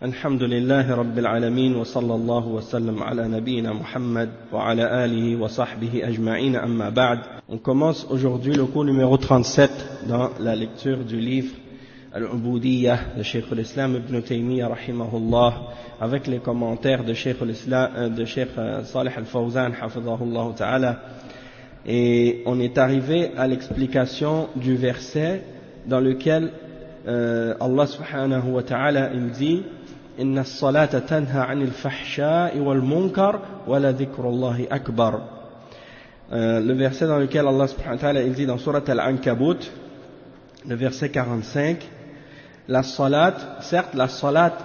الحمد لله رب العالمين وصلى الله وسلم على نبينا محمد وعلى آله وصحبه أجمعين أما بعد. On commence aujourd'hui le cours numéro 37 dans la lecture du livre Al-Ubudiyyah de Cheikh al-Islam Ibn Taymiyyah rahimahullah avec les commentaires de Cheikh Salih al-Fawzan hafidhahullah ta'ala. Et on est arrivé à l'explication du verset dans lequel Allah subhanahu wa ta'ala il dit إن الصلاة تنهى عن الفحشاء والمنكر ولذكر الله أكبر. Le verset dans lequel Allah subhanahu wa ta'ala il dit dans Surat Al-Ankabut, le verset 45, la salat, certes la salat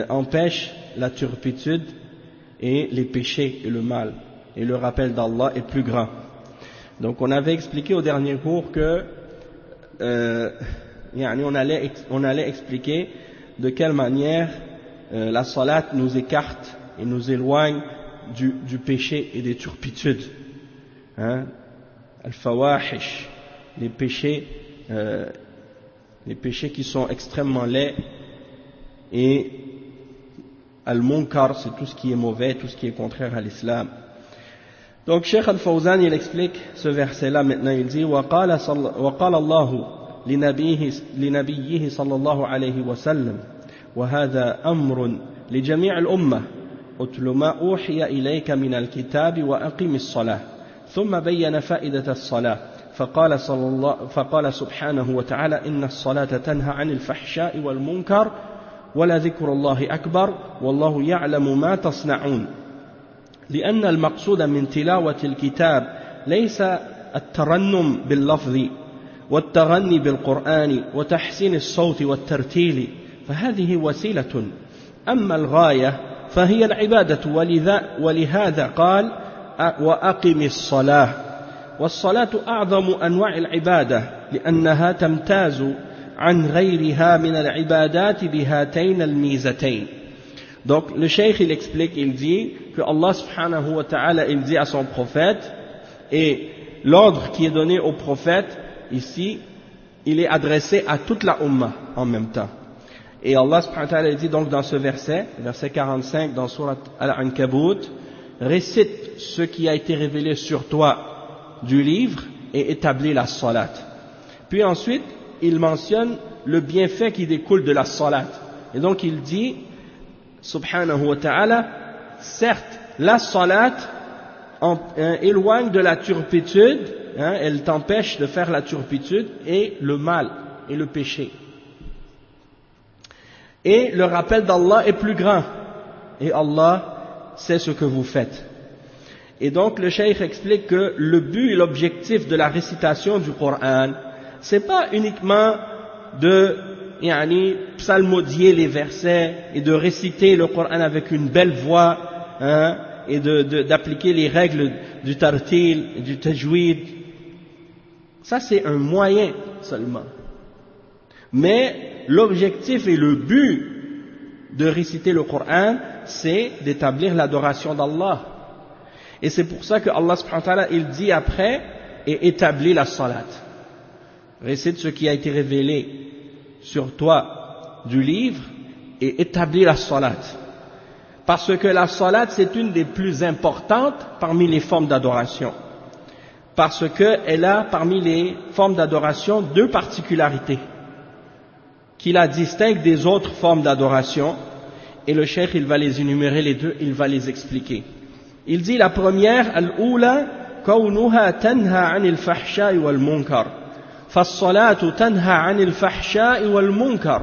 empêche la turpitude et les péchés et le mal, et le rappel d'Allah est plus grand. Donc on avait expliqué au dernier cours que on allait expliquer de quelle manière la salat nous écarte et nous éloigne du péché et des turpitudes, al-fawahish, les péchés qui sont extrêmement laids, et al-munkar, c'est tout ce qui est mauvais, tout ce qui est contraire à l'islam. Donc Cheikh al-Fawzan il explique ce verset là maintenant, il dit وقال الله لنبيه صلى الله عليه وسلم وهذا أمر لجميع الأمة أتل ما أوحي إليك من الكتاب وأقم الصلاة ثم بين فائدة الصلاة فقال سبحانه وتعالى إن الصلاة تنهى عن الفحشاء والمنكر ولذكر الله أكبر والله يعلم ما تصنعون لأن المقصود من تلاوة الكتاب ليس الترنم باللفظ والتغني بالقرآن وتحسين الصوت والترتيل فهذه وسيلة أما الغاية فهي العبادة ولهذا قال وأقم الصلاة والصلاة أعظم أنواع العبادة لأنها تمتاز عن غيرها من العبادات بهاتين الميزتين. Donc le cheikh il explique, il dit que Allah subhanahu wa ta'ala il dit à son prophète, et l'ordre qui est donné au prophète ici, il est adressé à toute la Ummah en même temps. Et Allah subhanahu wa ta'ala dit donc dans ce verset 45 dans Surat Al-Ankabut, récite ce qui a été révélé sur toi du livre et établis la salat. Puis ensuite, il mentionne le bienfait qui découle de la salat. Et donc il dit, subhanahu wa ta'ala, certes, la salat éloigne de la turpitude, elle t'empêche de faire la turpitude et le mal et le péché. Et le rappel d'Allah est plus grand. Et Allah sait ce que vous faites. Et donc le cheikh explique que le but et l'objectif de la récitation du Coran, c'est pas uniquement de psalmodier les versets et de réciter le Coran avec une belle voix, et d'appliquer les règles du tartil, du tajwid. Ça c'est un moyen seulement. Mais l'objectif et le but de réciter le Coran, c'est d'établir l'adoration d'Allah. Et c'est pour ça que Allah subhanahu wa ta'ala il dit après, et établit la salat. Récite ce qui a été révélé sur toi du livre et établis la salat. Parce que la salat c'est une des plus importantes parmi les formes d'adoration. Parce qu'elle a parmi les formes d'adoration deux particularités qui la distinguent des autres formes d'adoration, et le cheikh il va les énumérer les deux, il va les expliquer. Il dit la première, al-oula kawnuha tanha anil fahsha'i wal munkar. فالصلاة تنهى عن الفحشاء والمنكر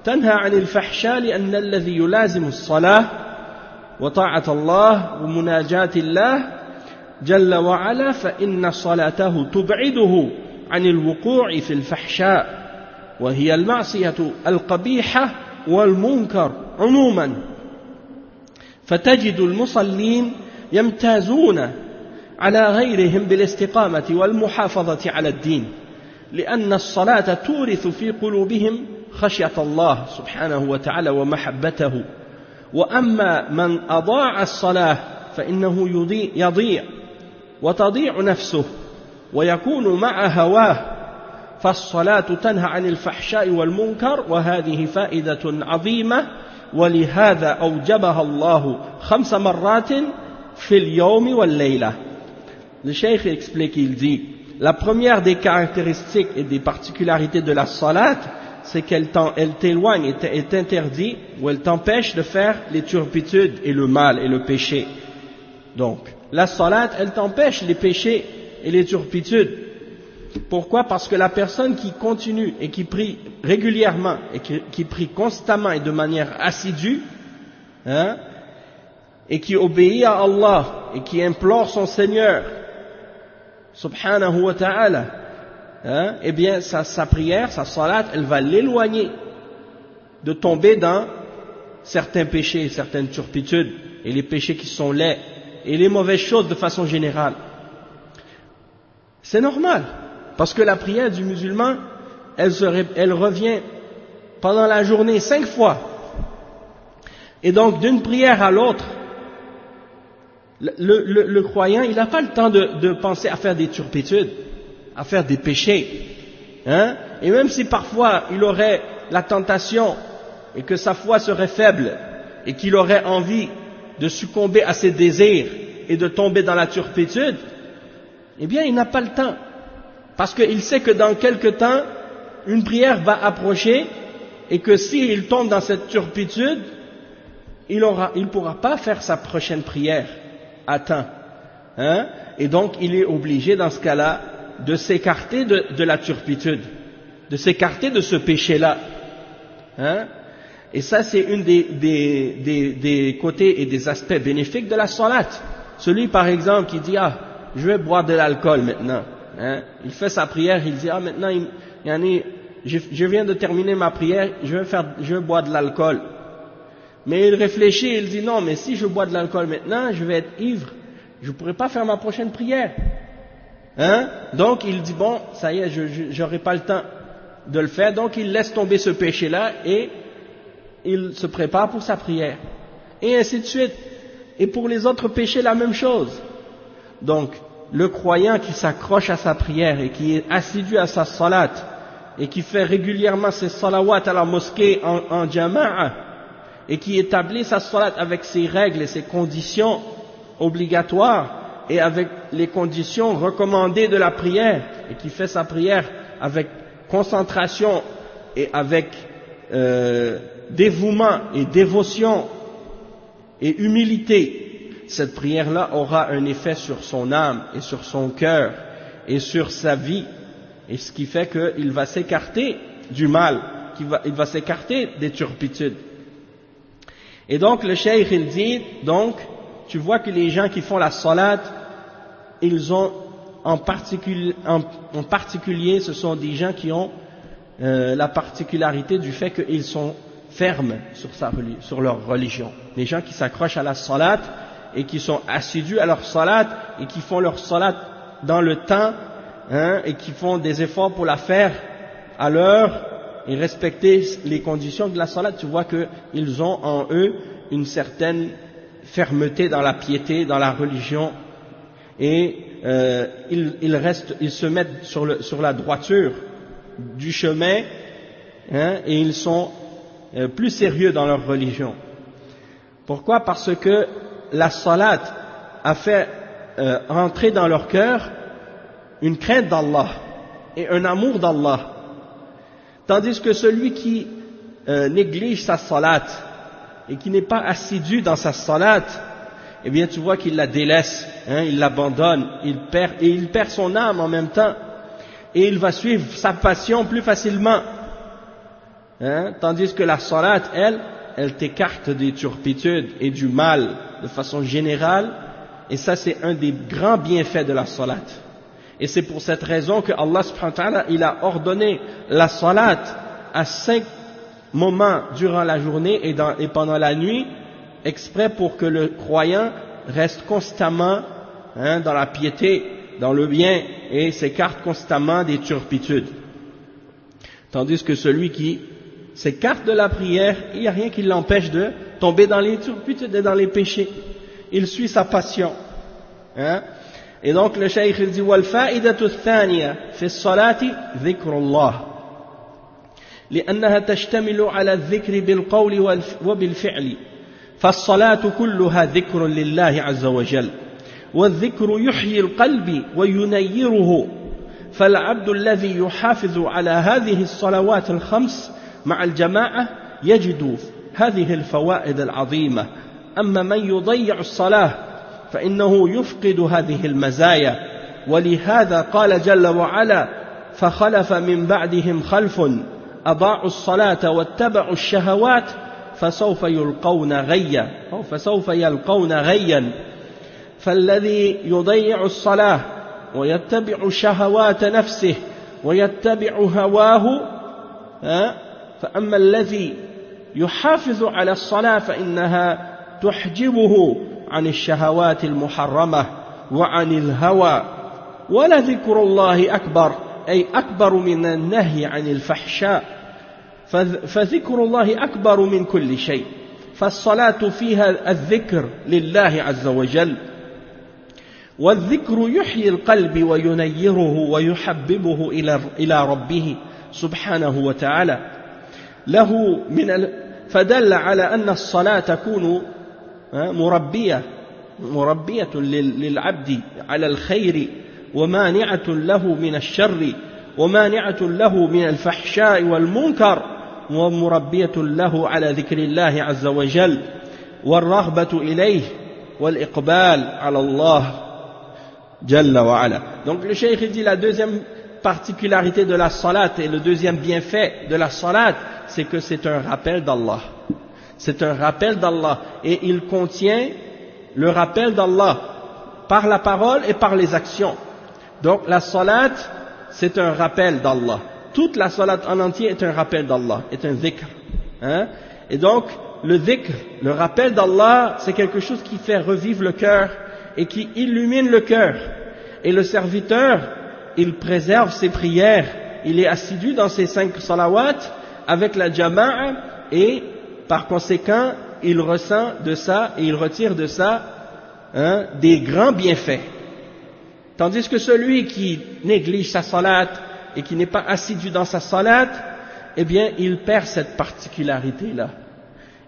تنهى عن الفحشاء لأن الذي يلازم الصلاة وطاعة الله ومناجاة الله جل وعلا فإن صلاته تبعده عن الوقوع في الفحشاء وهي المعصية القبيحة والمنكر عموما فتجد المصلين يمتازون على غيرهم بالاستقامة والمحافظة على الدين لأن الصلاة تورث في قلوبهم خشية الله سبحانه وتعالى ومحبته وأما من أضاع الصلاة فإنه يضيع وتضيع نفسه ويكون مع هواه فالصلاة تنهى عن الفحشاء والمنكر وهذه فائدة عظيمة ولهذا أوجبها الله 5 مرات في اليوم والليلة. Le cheikh explique, il dit, la première des caractéristiques et des particularités de la salat, c'est qu'elle t'éloigne et t'interdit, ou elle t'empêche de faire les turpitudes et le mal et le péché. Donc, la salat, elle t'empêche les péchés et les turpitudes. Pourquoi? Parce que la personne qui continue et qui prie régulièrement et qui prie constamment et de manière assidue, hein, et qui obéit à Allah et qui implore son Seigneur, subhanahu wa ta'ala, hein, eh bien sa prière, sa salat, elle va l'éloigner de tomber dans certains péchés, certaines turpitudes et les péchés qui sont laids et les mauvaises choses de façon générale. C'est normal. Parce que la prière du musulman, elle revient pendant la journée 5 fois. Et donc, d'une prière à l'autre, le croyant, il n'a pas le temps de penser à faire des turpitudes, à faire des péchés. Hein? Et même si parfois il aurait la tentation et que sa foi serait faible et qu'il aurait envie de succomber à ses désirs et de tomber dans la turpitude, eh bien, il n'a pas le temps. Parce qu'il sait que dans quelque temps, une prière va approcher et que s'il tombe dans cette turpitude, il ne pourra pas faire sa prochaine prière à temps. Hein? Et donc, il est obligé dans ce cas-là de s'écarter de la turpitude, de s'écarter de ce péché-là. Hein? Et ça, c'est une des côtés et des aspects bénéfiques de la salat. Celui, par exemple, qui dit « Ah, je vais boire de l'alcool maintenant. » Hein? Il fait sa prière, il dit « Ah, maintenant, je viens de terminer ma prière, je vais boire de l'alcool. » Mais il réfléchit, il dit « Non, mais si je bois de l'alcool maintenant, je vais être ivre. Je ne pourrai pas faire ma prochaine prière. » Hein? Donc, il dit « Bon, ça y est, je n'aurai pas le temps de le faire. » Donc, il laisse tomber ce péché-là et il se prépare pour sa prière. Et ainsi de suite. Et pour les autres péchés, la même chose. Donc, le croyant qui s'accroche à sa prière et qui est assidu à sa salat et qui fait régulièrement ses salawats à la mosquée en jama'a et qui établit sa salat avec ses règles et ses conditions obligatoires et avec les conditions recommandées de la prière et qui fait sa prière avec concentration et avec dévouement et dévotion et humilité, cette prière-là aura un effet sur son âme et sur son cœur et sur sa vie, et ce qui fait qu'il va s'écarter du mal, il va s'écarter des turpitudes. Et donc le cheikh il dit, donc tu vois que les gens qui font la salat, ils ont en particulier ce sont des gens qui ont la particularité du fait qu'ils sont fermes sur leur religion. Les gens qui s'accrochent à la salat et qui sont assidus à leur salat et qui font leur salat dans le temps, hein, et qui font des efforts pour la faire à l'heure et respecter les conditions de la salat, tu vois qu'ils ont en eux une certaine fermeté dans la piété, dans la religion, et ils se mettent sur la droiture du chemin, hein, et ils sont plus sérieux dans leur religion. Pourquoi? Parce que la salat a fait entrer dans leur cœur une crainte d'Allah et un amour d'Allah. Tandis que celui qui néglige sa salat et qui n'est pas assidu dans sa salat, eh bien tu vois qu'il la délaisse, hein, il l'abandonne, il perd son âme en même temps, et il va suivre sa passion plus facilement. Hein, tandis que la salat, elle t'écarte des turpitudes et du mal de façon générale, et ça c'est un des grands bienfaits de la salat. Et c'est pour cette raison que Allah subhanahu wa ta'ala, il a ordonné la salat à 5 moments durant la journée et pendant la nuit, exprès pour que le croyant reste constamment, hein, dans la piété, dans le bien, et s'écarte constamment des turpitudes. Tandis que celui qui s'écarte de la prière, il n'y a rien qui l'empêche de tomber dans les turpitudes et dans les péchés. Il suit sa passion. Hein? Et donc le cheikh il dit والفائدة الثانية في الصلاة ذكر الله لأنها تشتمل على الذكر بالقول وبالفعل فالصلاة كلها ذكر لله عز وجل والذكر يحيي القلب وينيره فالعبد الذي يحافظ على هذه الصلوات الخمس مع الجماعة يجد هذه الفوائد العظيمة أما من يضيع الصلاة فإنه يفقد هذه المزايا ولهذا قال جل وعلا فخلف من بعدهم خلف أضاعوا الصلاة واتبعوا الشهوات فسوف يلقون غيا فالذي يضيع الصلاة ويتبع شهوات نفسه ويتبع هواه فأما الذي يحافظ على الصلاة فإنها تحجبه عن الشهوات المحرمة وعن الهوى ولذكر الله أكبر أي أكبر من النهي عن الفحشاء فذكر الله أكبر من كل شيء فالصلاة فيها الذكر لله عز وجل والذكر يحيي القلب وينيره ويحببه إلى ربه سبحانه وتعالى له فدل على أن الصلاة تكون مربية للعبد على الخير ومانعة له من الشر ومانعة له من الفحشاء والمنكر ومربية له على ذكر الله عز وجل والرغبة إليه والإقبال على الله جل وعلا. Donc le cheikh dit la deuxième particularité de la salat et le deuxième bienfait de la salat, c'est que c'est un rappel d'Allah. C'est un rappel d'Allah et il contient le rappel d'Allah par la parole et par les actions. Donc la salat, c'est un rappel d'Allah. Toute la salat en entier est un rappel d'Allah, est un dhikr. Et donc le dhikr, le rappel d'Allah, c'est quelque chose qui fait revivre le cœur et qui illumine le cœur. Et le serviteur, il préserve ses prières, il est assidu dans ses 5 salawats avec la jama'a et par conséquent, il ressent de ça et il retire de ça des grands bienfaits. Tandis que celui qui néglige sa salat et qui n'est pas assidu dans sa salat, eh bien, il perd cette particularité-là.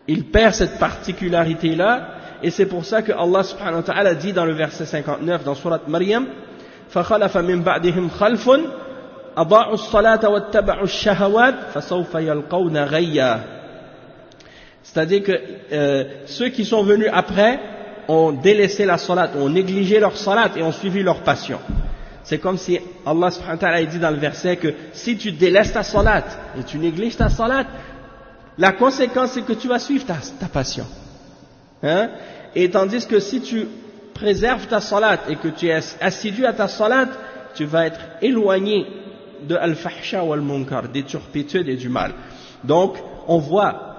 Il perd cette particularité-là, et c'est pour ça que Allah subhanahu wa ta'ala dit dans le verset 59 dans sourate Maryam, فَخَلَفَ مِن بَعْدِهِمْ خَلْفٌ أَضَاعُوا الصَّلَاةَ وَاتَّبَعُوا الشَّهَوَاتِ فَسَوْفَ يَلْقَوْنَ غَيًّا. C'est-à-dire que ceux qui sont venus après ont délaissé la salat, ont négligé leur salat et ont suivi leur passion. C'est comme si Allah subhanahu wa ta'ala dit dans le verset que si tu délaisses ta salat et tu négliges ta salat, la conséquence c'est que tu vas suivre ta passion. Et tandis que si tu préserves ta salat et que tu es assidu à ta salat, tu vas être éloigné de al-fahsha ou al-munkar, des turpitudes et du mal. Donc on voit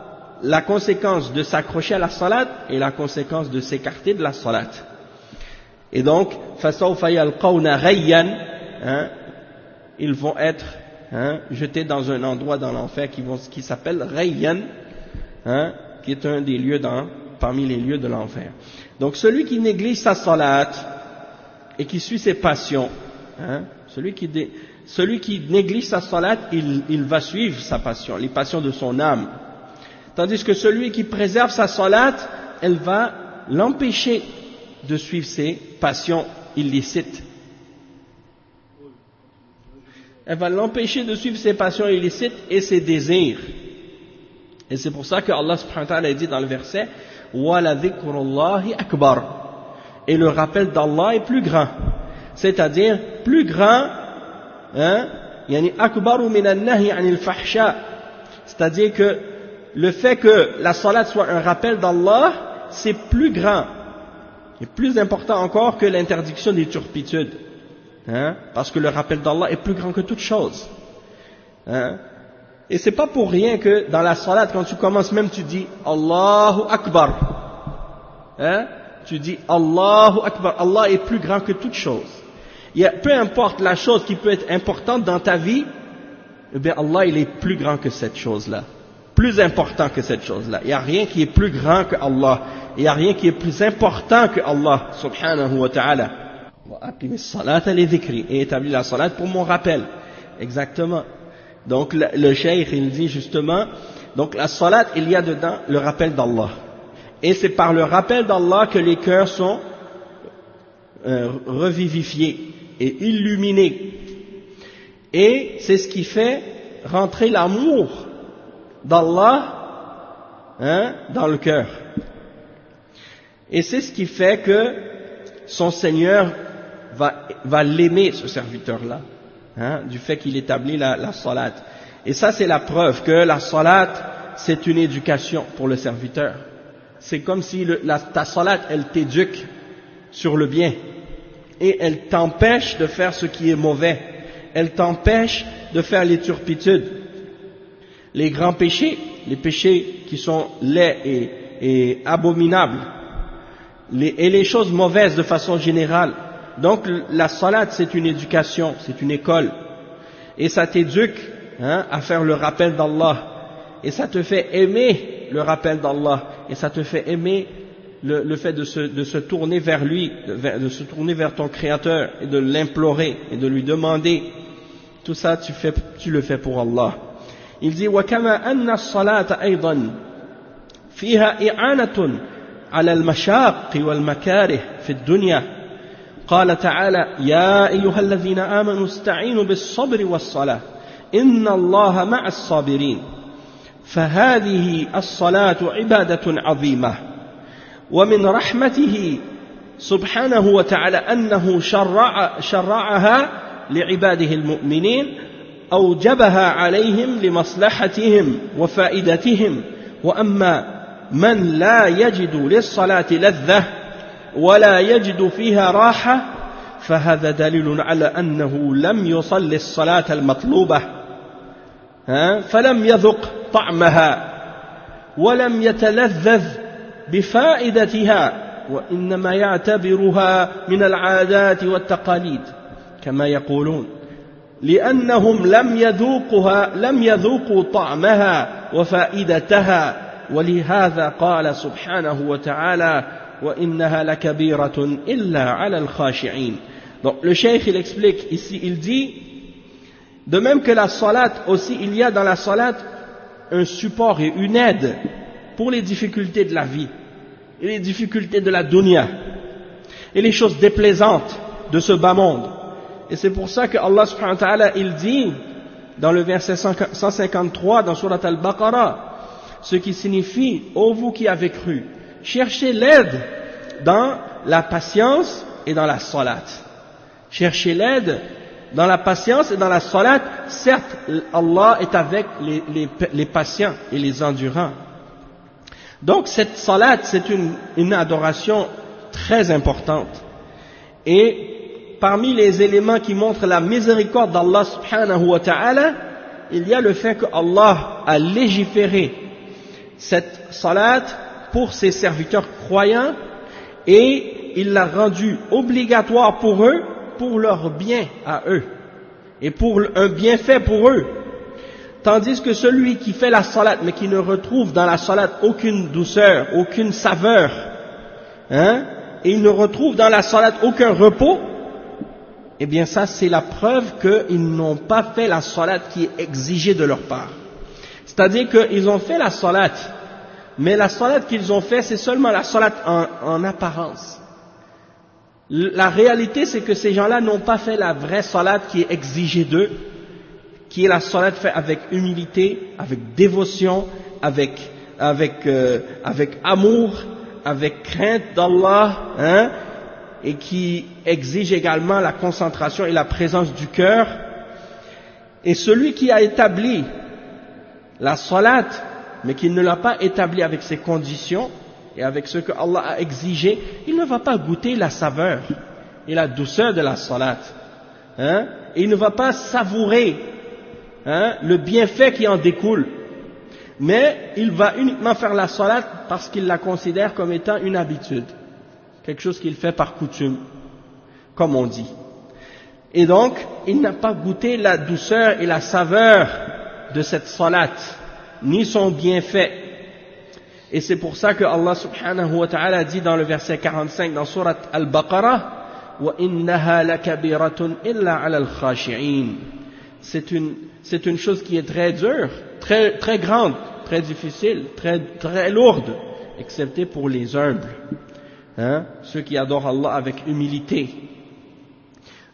la conséquence de s'accrocher à la salat et la conséquence de s'écarter de la salat. Et donc, فَسَوْفَ يَلْقَوْنَ غَيًّا, ils vont être jetés dans un endroit dans l'enfer qui s'appelle Rayyan, qui est un des lieux parmi les lieux de l'enfer. Donc celui qui néglige sa salat et qui suit ses passions, celui qui néglige sa salat, il va suivre sa passion, les passions de son âme. Tandis que celui qui préserve sa salat, elle va l'empêcher de suivre ses passions illicites. Elle va l'empêcher de suivre ses passions illicites et ses désirs. Et c'est pour ça que Allah subhanahu wa ta'ala dit dans le verset وَلَا ذِكْرُ اللَّهِ أَكْبَرُ. Et le rappel d'Allah est plus grand. C'est-à-dire plus grand, يعني أكبر من النهي عن الفحشاء. C'est-à-dire que le fait que la salat soit un rappel d'Allah, c'est plus grand et plus important encore que l'interdiction des turpitudes. Parce que le rappel d'Allah est plus grand que toute chose. Et c'est pas pour rien que dans la salat, quand tu commences même, tu dis Allahu Akbar. Tu dis Allahu Akbar. Allah est plus grand que toute chose. Peu importe la chose qui peut être importante dans ta vie, eh bien Allah il est plus grand que cette chose-là. Plus important que cette chose-là. Il n'y a rien qui est plus grand que Allah. Il n'y a rien qui est plus important que Allah subhanahu wa ta'ala. Et établis la salat pour mon rappel. Exactement. Donc le cheikh il dit justement, donc la salat il y a dedans le rappel d'Allah. Et c'est par le rappel d'Allah que les cœurs sont revivifiés et illuminés. Et c'est ce qui fait rentrer l'amour d'Allah dans le cœur. Et c'est ce qui fait que son Seigneur va l'aimer, ce serviteur-là, du fait qu'il établit la salat. Et ça, c'est la preuve que la salat, c'est une éducation pour le serviteur. C'est comme si ta salat, elle t'éduque sur le bien. Et elle t'empêche de faire ce qui est mauvais. Elle t'empêche de faire les turpitudes, les grands péchés, les péchés qui sont laids et abominables, et les choses mauvaises de façon générale. Donc la salat c'est une éducation, c'est une école, et ça t'éduque à faire le rappel d'Allah, et ça te fait aimer le rappel d'Allah, et ça te fait aimer le fait de se tourner vers lui, de se tourner vers ton Créateur, et de l'implorer, et de lui demander. Tout ça tu le fais pour Allah. Il dit وكما أن الصلاة أيضا فيها إعانة على المشاق والمكاره في الدنيا قال تعالى يا أيها الذين آمنوا استعينوا بالصبر والصلاة إن الله مع الصابرين فهذه الصلاة عبادة عظيمة ومن رحمته سبحانه وتعالى أنه شرعها لعباده المؤمنين أوجبها عليهم لمصلحتهم وفائدتهم وأما من لا يجد للصلاة لذة ولا يجد فيها راحة فهذا دليل على أنه لم يصل الصلاة المطلوبة فلم يذق طعمها ولم يتلذذ بفائدتها وإنما يعتبرها من العادات والتقاليد كما يقولون لأنهم لم يذوقوا طعمها وفائدتها ولهذا قال سبحانه وتعالى وإنها لكبيرة إلا على الخاشعين. Donc le cheikh il explique ici, il dit de même que la salat aussi, il y a dans la salat un support et une aide pour les difficultés de la vie et les difficultés de la dunya et les choses déplaisantes de ce bas monde. Et c'est pour ça que Allah subhanahu wa ta'ala il dit dans le verset 153 dans Surat Al-Baqarah, ce qui signifie ô vous qui avez cru, cherchez l'aide dans la patience et dans la salat. Cherchez l'aide dans la patience et dans la salat. Certes, Allah est avec les patients et les endurants. Donc cette salat, c'est une adoration très importante. Et parmi les éléments qui montrent la miséricorde d'Allah subhanahu wa ta'ala, il y a le fait que Allah a légiféré cette salat pour ses serviteurs croyants et il l'a rendue obligatoire pour eux, pour leur bien à eux et pour un bienfait pour eux. Tandis que celui qui fait la salat mais qui ne retrouve dans la salat aucune douceur, aucune saveur, et il ne retrouve dans la salat aucun repos, eh bien ça c'est la preuve qu'ils n'ont pas fait la salat qui est exigée de leur part. C'est-à-dire qu'ils ont fait la salat, mais la salat qu'ils ont fait c'est seulement la salat en apparence. La réalité c'est que ces gens-là n'ont pas fait la vraie salat qui est exigée d'eux, qui est la salat faite avec humilité, avec dévotion, avec amour, avec crainte d'Allah, et qui exige également la concentration et la présence du cœur. Et celui qui a établi la salat, mais qui ne l'a pas établi avec ses conditions et avec ce que Allah a exigé, il ne va pas goûter la saveur et la douceur de la salat, et il ne va pas savourer le bienfait qui en découle, mais il va uniquement faire la salat parce qu'il la considère comme étant une habitude, quelque chose qu'il fait par coutume, comme on dit. Et donc, il n'a pas goûté la douceur et la saveur de cette salat, ni son bienfait. Et c'est pour ça que Allah subhanahu wa ta'ala dit dans le verset 45 dans Surat Al-Baqarah, وإنها لكبيرة إلا على الخاشعين. C'est une chose qui est très dure, très grande, très difficile, très lourde, excepté pour les humbles, hein, ceux qui adorent Allah avec humilité.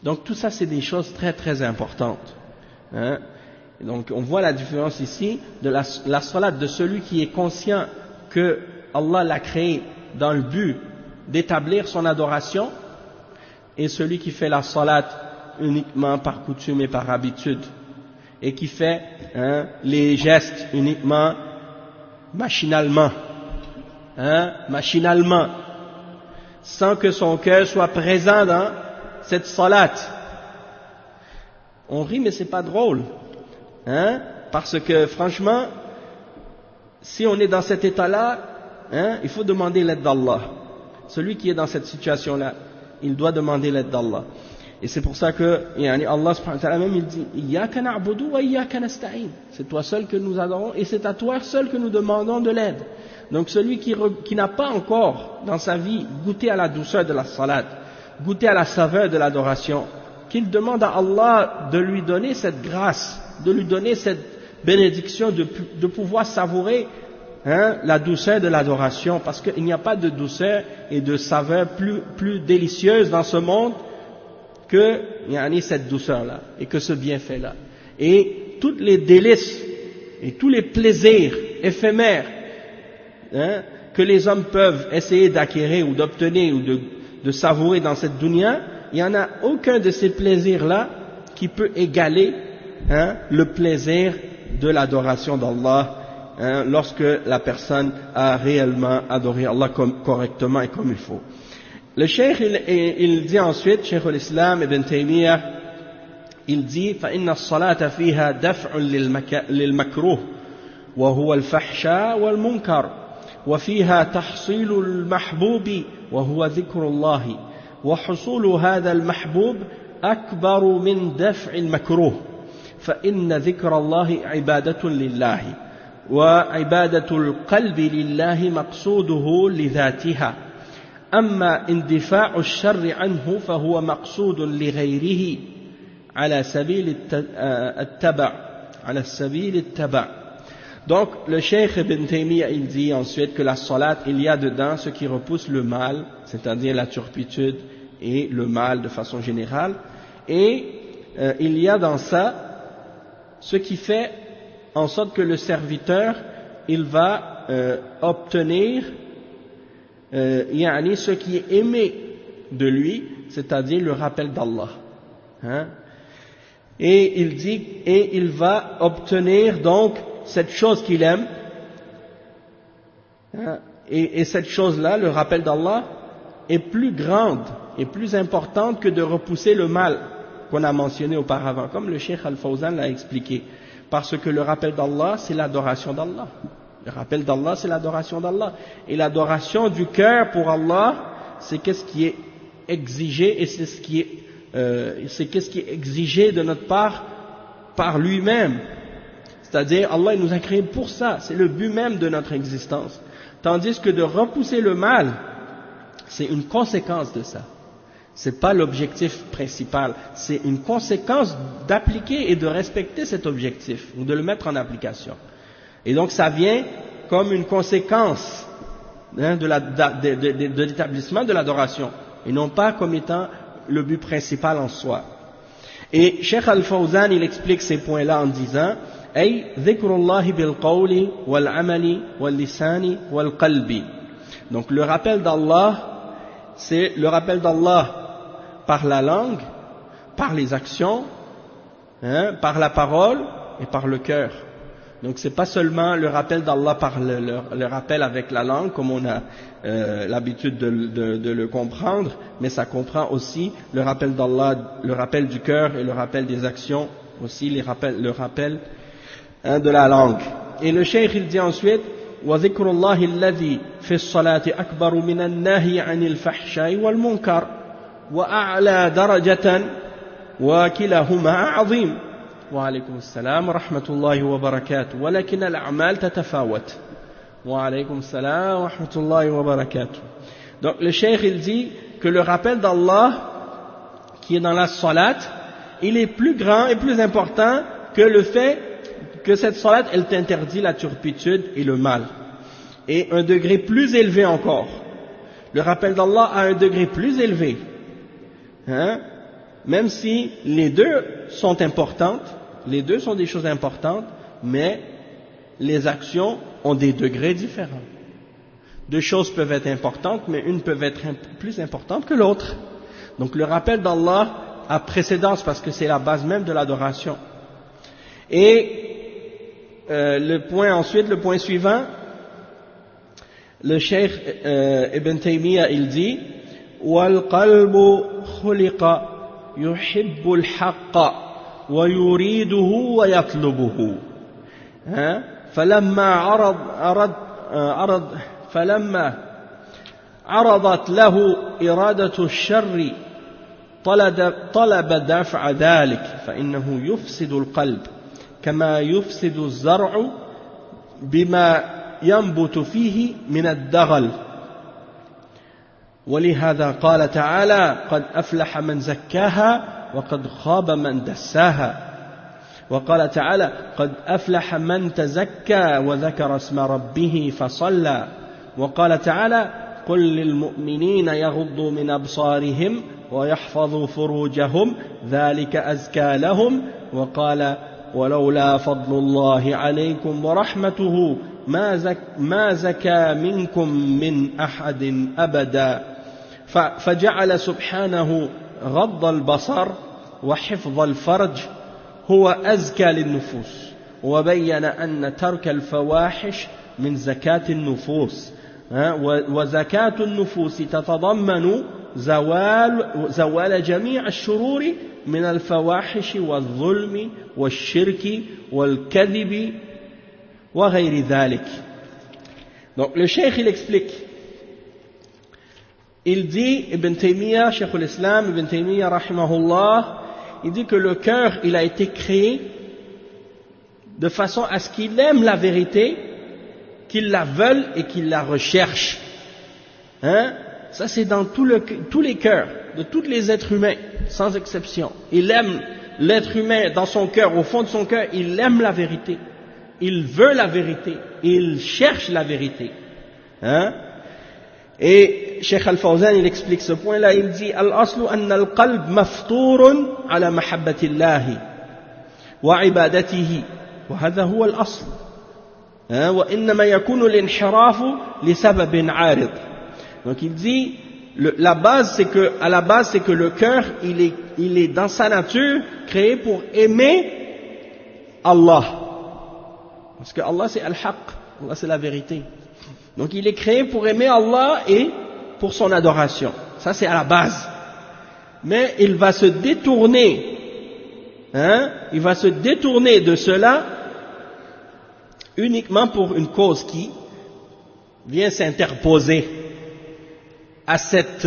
Donc tout ça c'est des choses très très importantes, hein. Donc on voit la différence ici de la salat de celui qui est conscient que Allah l'a créé dans le but d'établir son adoration, et celui qui fait la salat uniquement par coutume et par habitude, et qui fait, hein, les gestes uniquement machinalement, hein, sans que son cœur soit présent dans cette salat. On rit mais c'est pas drôle, hein, parce que franchement, si on est dans cet état-là, hein, il faut demander l'aide d'Allah. Celui qui est dans cette situation-là, il doit demander l'aide d'Allah. Et c'est pour ça que Allah subhanahu wa ta'ala même il dit Iyyaka na'budu wa iyyaka nasta'in. C'est toi seul que nous adorons et c'est à toi seul que nous demandons de l'aide. Donc celui qui n'a pas encore dans sa vie goûté à la douceur de la salat, goûté à la saveur de l'adoration, qu'il demande à Allah de lui donner cette grâce, de lui donner cette bénédiction de pouvoir savourer, hein, la douceur de l'adoration, parce qu'il n'y a pas de douceur et de saveur plus délicieuse dans ce monde que cette douceur-là et que ce bienfait-là. Et tous les délices et tous les plaisirs éphémères, hein, que les hommes peuvent essayer d'acquérir ou d'obtenir ou de savourer dans cette dunya, il n'y en a aucun de ces plaisirs-là qui peut égaler, hein, le plaisir de l'adoration d'Allah, hein, lorsque la personne a réellement adoré Allah correctement et comme il faut. Le cheikh il dit ensuite, cheikh al-Islam ibn Taymiyyah, il dit فإن الصلاة فيها دفع للمكروه وهو الفحشاء والمنكر وفيها تحصيل المحبوب وهو ذكر الله وحصول هذا المحبوب أكبر من دفع المكروه فإن ذكر الله عبادة لله وعبادة القلب لله مقصوده لذاتها أما اندفاع الشر عنه فهو مقصود لغيره على سبيل التبع. Donc le cheikh Ibn Taymiyyah il dit ensuite que la salat, il y a dedans ce qui repousse le mal, c'est-à-dire la turpitude et le mal de façon générale, et il y a dans ça ce qui fait en sorte que le serviteur il va obtenir ce qui est aimé de lui, c'est-à-dire le rappel d'Allah, hein? Et il dit, et il va obtenir donc cette chose qu'il aime, hein? Et cette chose-là, le rappel d'Allah, est plus grande et plus importante que de repousser le mal qu'on a mentionné auparavant, comme le Cheikh Al-Fawzan l'a expliqué, parce que le rappel d'Allah, c'est l'adoration d'Allah. Le rappel d'Allah, c'est l'adoration d'Allah. Et l'adoration du cœur pour Allah, c'est qu'est-ce qui est exigé et c'est qu'est-ce qui est exigé de notre part par lui-même. C'est-à-dire, Allah il nous a créés pour ça. C'est le but même de notre existence. Tandis que de repousser le mal, c'est une conséquence de ça. C'est pas l'objectif principal. C'est une conséquence d'appliquer et de respecter cet objectif, ou de le mettre en application. Et donc ça vient comme une conséquence, hein, de l'établissement de l'adoration, et non pas comme étant le but principal en soi. Et Cheikh Al-Fawzan il explique ces points-là en disant أي ذكر الله بالقول والعمل واللسان والقلب. Donc le rappel d'Allah, c'est le rappel d'Allah par la langue, par les actions, hein, par la parole et par le cœur. Donc c'est pas seulement le rappel d'Allah par le rappel avec la langue, comme on a l'habitude de le comprendre, mais ça comprend aussi le rappel d'Allah, le rappel du cœur et le rappel des actions, aussi le rappel, hein, de la langue. Et le cheikh il dit ensuite وذكر الله الذي في الصلاة أكبر من النهي عن الفحشاء والمنكر وأعلى درجة وكلاهما عظيم. وعليكم السلام ورحمة الله وبركاته ولكن الأعمال تتفاوت. وعليكم السلام ورحمة الله وبركاته. Donc le cheikh il dit que le rappel d'Allah qui est dans la salat, il est plus grand et plus important que le fait que cette salat, elle t'interdit la turpitude et le mal. Et un degré plus élevé encore. Le rappel d'Allah a un degré plus élevé. Même si les deux sont importantes, les deux sont des choses importantes, mais les actions ont des degrés différents. Deux choses peuvent être importantes, mais une peut être plus importante que l'autre. Donc le rappel d'Allah a précédence parce que c'est la base même de l'adoration. Et le point suivant, le cheikh Ibn Taymiyyah il dit وَالْقَلْبُ خُلِقَ يُحِبُّ الْحَقَّ وَيُرِيدُهُ وَيَطْلُبُهُ فلما عرضت له إرادة الشر طلب دفع ذلك فإنه يفسد القلب كما يفسد الزرع بما ينبت فيه من الدغل ولهذا قال تعالى قد أفلح من زكاها وقد خاب من دساها وقال تعالى قد أفلح من تزكى وذكر اسم ربه فصلى وقال تعالى قل للمؤمنين يغضوا من أبصارهم ويحفظوا فروجهم ذلك أزكى لهم وقال ولولا فضل الله عليكم ورحمته ما زكى منكم من أحد أبدا فجعل سبحانه غض البصر وحفظ الفرج هو أزكى للنفوس وبين أن ترك الفواحش من زكاة النفوس وزكاة النفوس تتضمن زوال جميع الشرور من الفواحش والظلم والشرك والكذب وغير ذلك. Donc le cheikh il explique, il dit, Ibn Taymiyyah, Cheikh l'Islam, Ibn Taymiyyah rahimahullah, il dit que le cœur il a été créé de façon à ce qu'il aime la vérité, qu'il la veuille et qu'il la recherche. Ça c'est dans tous les cœurs, de tous les êtres humains, sans exception. Il aime l'être humain dans son cœur, au fond de son cœur, il aime la vérité. Il veut la vérité, il cherche la vérité. Et Cheikh Al-Fawzan il explique ce point-là, il dit Al-aslu anna al-qalb mafturun ala mahabbatillahi wa ibadatihi wa hadha huwa al-asl wa innama yakunu al-inhirafu li sababin arid. Donc il dit à la base c'est que le cœur il est dans sa nature créé pour aimer Allah. Parce que Allah c'est al-haq, Allah c'est la vérité. Donc il est créé pour aimer Allah et pour son adoration. Ça c'est à la base. Mais il va se détourner, il va se détourner de cela uniquement pour une cause qui vient s'interposer à cette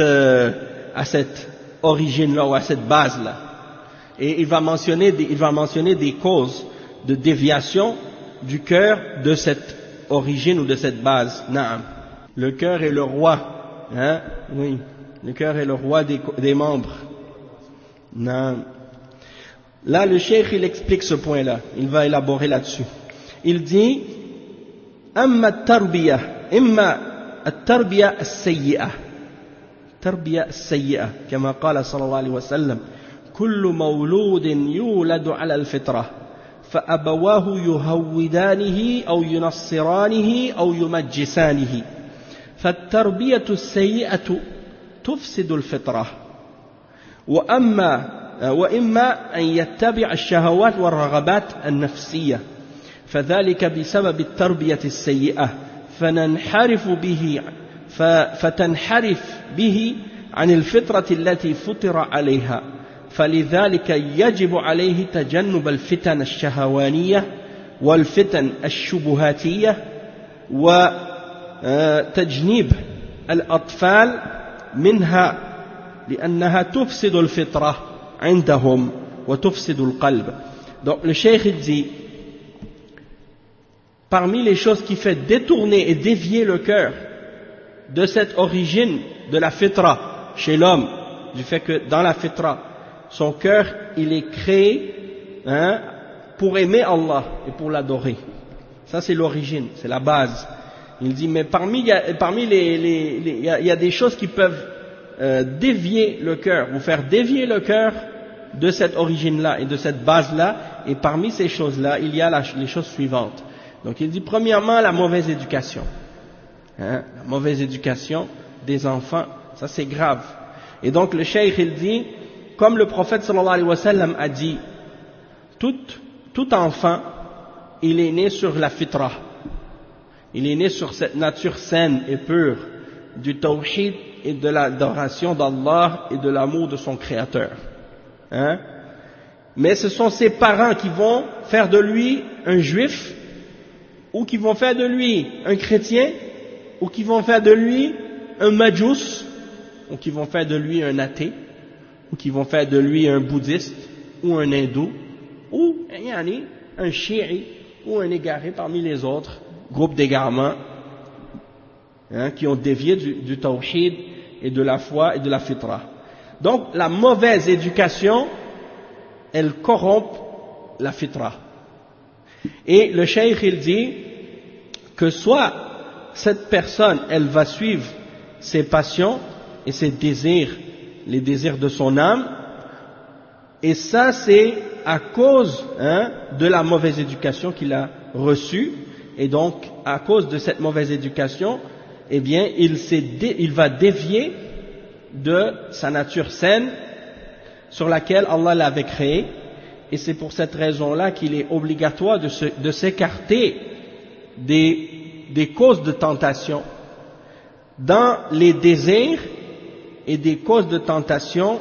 origine-là ou à cette base-là. Et il va mentionner des causes de déviation du cœur de cette origine ou de cette base. Naam. Le cœur est le roi. Oui. Le cœur est le roi des membres. Naam. Là, le cheikh, il explique ce point-là. Il va élaborer là-dessus. Il dit, أما التربية إما التربية السيئة التربية السيئة كما قال صلى الله عليه وسلم كل مولود يولد على الفطرة فأبواه يهودانه أو ينصرانه أو يمجسانه فالتربية السيئة تفسد الفطرة وإما أن يتبع الشهوات والرغبات النفسية فذلك بسبب التربية السيئة فتنحرف به عن الفطرة التي فطر عليها فلذلك يجب عليه تجنب الفتن الشهوانية والفتن الشبهاتية وتجنيب الأطفال منها لأنها تفسد الفطرة عندهم وتفسد القلب. Donc le cheikh dit, parmi les choses qui fait détourner et dévier le cœur de cette origine de la fitra chez l'homme, du fait que dans la fitra son cœur, il est créé pour aimer Allah et pour l'adorer. Ça c'est l'origine, c'est la base. Il dit, mais il y a des choses qui peuvent dévier le cœur, ou faire dévier le cœur de cette origine-là et de cette base-là, et parmi ces choses-là, il y a les choses suivantes. Donc il dit, premièrement, la mauvaise éducation. La mauvaise éducation des enfants, ça c'est grave. Et donc le cheikh, il dit, comme le prophète sallallahu alayhi wa sallam a dit, tout enfant, il est né sur la fitra. Il est né sur cette nature saine et pure du tawhid et de l'adoration d'Allah et de l'amour de son créateur. Mais ce sont ses parents qui vont faire de lui un juif, ou qui vont faire de lui un chrétien, ou qui vont faire de lui un majous, ou qui vont faire de lui un athée, ou qui vont faire de lui un bouddhiste, ou un hindou, ou un chiite, ou un égaré parmi les autres groupes d'égarements qui ont dévié du tawhid et de la foi et de la fitra. Donc la mauvaise éducation, elle corrompt la fitra. Et le cheikh il dit que soit cette personne, elle va suivre ses passions et ses désirs, les désirs de son âme, et ça c'est à cause de la mauvaise éducation qu'il a reçue, et donc à cause de cette mauvaise éducation, eh bien il va dévier de sa nature saine sur laquelle Allah l'avait créé, et c'est pour cette raison-là qu'il est obligatoire de s'écarter des causes de tentation dans les désirs et des causes de tentation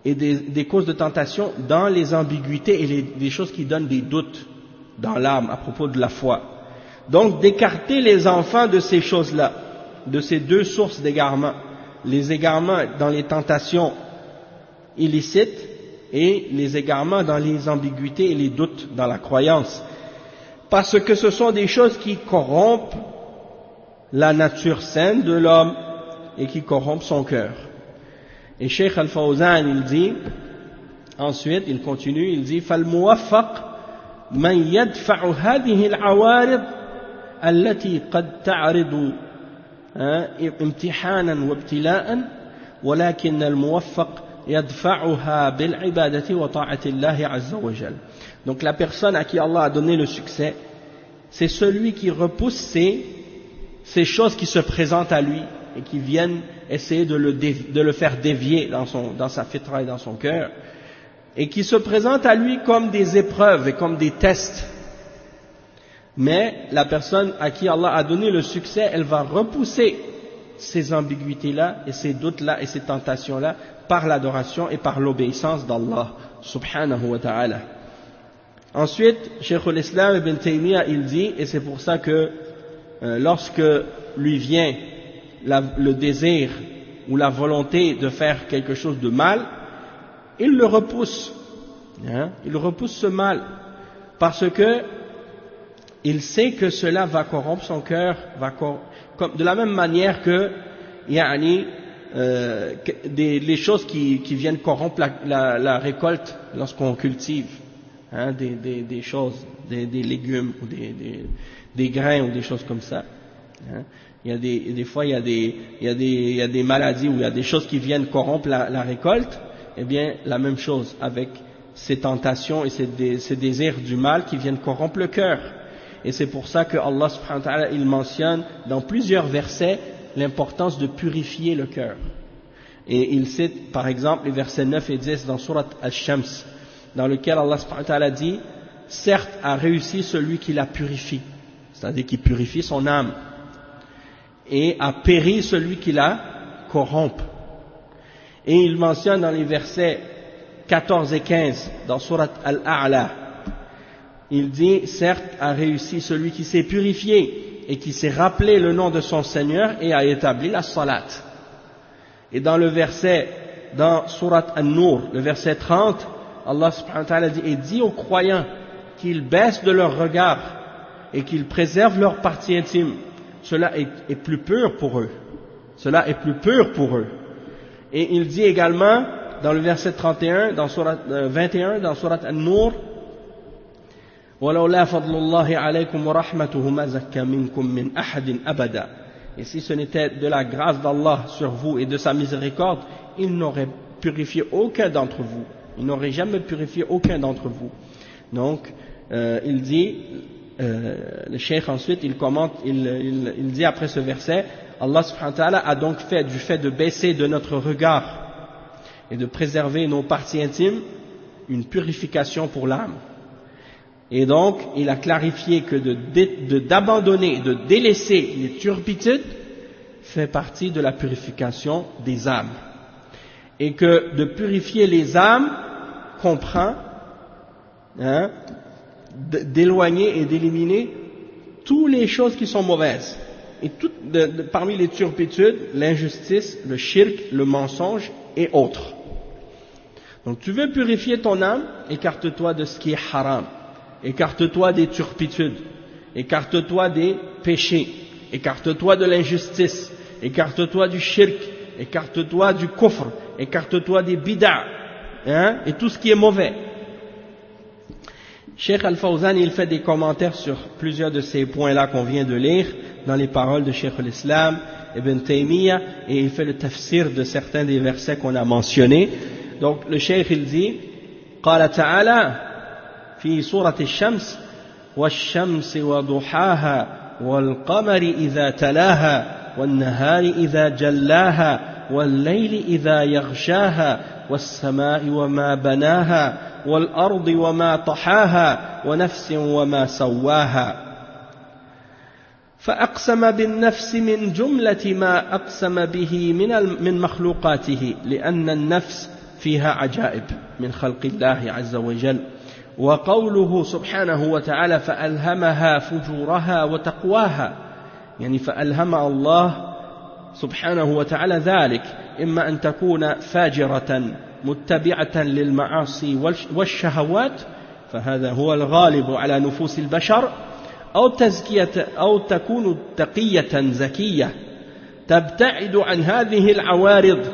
et des causes de tentation dans les ambiguïtés et des choses qui donnent des doutes dans l'âme à propos de la foi. Donc d'écarter les enfants de ces choses-là, de ces deux sources d'égarement, les égarements dans les tentations illicites et les égarements dans les ambiguïtés et les doutes dans la croyance, parce que ce sont des choses qui corrompent la nature saine de l'homme et qui corrompent son cœur. Et Cheikh Al-Fawzan il dit, ensuite il continue, il dit فالموفق من يدفع هذه العوارض التي قد تعرض امتحانا وابتلاء ولكن الموفق يدفعها بالعبادة وطاعة الله عز وجل. Donc la personne à qui Allah a donné le succès, c'est celui qui repousse ces choses qui se présentent à lui et qui viennent essayer de le faire dévier dans sa fitra et dans son cœur, et qui se présentent à lui comme des épreuves et comme des tests. Mais la personne à qui Allah a donné le succès, elle va repousser ces ambiguïtés-là et ces doutes-là et ces tentations-là par l'adoration et par l'obéissance d'Allah subhanahu wa ta'ala. Ensuite, Cheikh al-Islam ibn Taymiyyah il dit, et c'est pour ça que lorsque lui vient le désir ou la volonté de faire quelque chose de mal, il le repousse, il repousse ce mal, parce que il sait que cela va corrompre son cœur, de la même manière que les choses qui viennent corrompre la récolte lorsqu'on cultive des choses, des légumes ou des grains ou des choses comme ça. Il y a des fois il y a des maladies ou il y a des choses qui viennent corrompre la récolte. Eh bien la même chose avec ces tentations et ces désirs du mal qui viennent corrompre le cœur. Et c'est pour ça que Allah subhanahu wa ta'ala il mentionne dans plusieurs versets l'importance de purifier le cœur. Et il cite par exemple les versets 9 et 10 dans Surat Al-Shams, dans lequel Allah subhanahu wa ta'ala dit, certes a réussi celui qui la purifie, c'est-à-dire qui purifie son âme, et a péri celui qui la corrompt. Et il mentionne dans les versets 14 et 15 dans Surat Al-A'la, il dit, certes a réussi celui qui s'est purifié et qui s'est rappelé le nom de son Seigneur et a établi la salat. Et dans le verset, dans Surat An-Nur, le verset 30, Allah subhanahu wa ta'ala dit, et dit aux croyants qu'ils baissent de leur regard et qu'ils préservent leur partie intime, cela est plus pur pour eux. Cela est plus pur pour eux. Et il dit également dans le verset 31, dans surat 21, dans surat An-Nur, وَلَوْلَا فَضْلُ اللَّهِ عَلَيْكُمْ وَرَحْمَتُهُ مَا زَكَّى مِنْكُمْ مِنْ أَحَدٍ أَبَدًا. Et si ce n'était de la grâce d'Allah sur vous et de sa miséricorde, il n'aurait purifié aucun d'entre vous. Il n'aurait jamais purifié aucun d'entre vous. Donc, il dit, le cheikh ensuite, il commente, il dit après ce verset, Allah subhanahu wa ta'ala a donc fait, du fait de baisser de notre regard et de préserver nos parties intimes, une purification pour l'âme. Et donc, il a clarifié que d'abandonner, de délaisser les turpitudes fait partie de la purification des âmes. Et que de purifier les âmes comprend d'éloigner et d'éliminer toutes les choses qui sont mauvaises. Et parmi les turpitudes, l'injustice, le shirk, le mensonge et autres. Donc tu veux purifier ton âme, écarte-toi de ce qui est haram. Écarte-toi des turpitudes, écarte-toi des péchés, écarte-toi de l'injustice, écarte-toi du shirk, écarte-toi du kufr, écarte-toi des bid'a, et tout ce qui est mauvais. Cheikh Al-Fawzan, il fait des commentaires sur plusieurs de ces points-là qu'on vient de lire dans les paroles de Cheikh al-Islam, Ibn Taymiyyah, et il fait le tafsir de certains des versets qu'on a mentionnés. Donc le Cheikh il dit, قال تعالى في سورة الشمس والشمس وضحاها والقمر إذا تلاها والنهار إذا جلاها والليل إذا يغشاها والسماء وما بناها والأرض وما طحاها ونفس وما سواها فأقسم بالنفس من جملة ما أقسم به من مخلوقاته لأن النفس فيها عجائب من خلق الله عز وجل وقوله سبحانه وتعالى فألهمها فجورها وتقواها يعني فألهم الله سبحانه وتعالى ذلك إما أن تكون فاجرة متبعة للمعاصي والشهوات فهذا هو الغالب على نفوس البشر أو تكون تقية زكية تبتعد عن هذه العوارض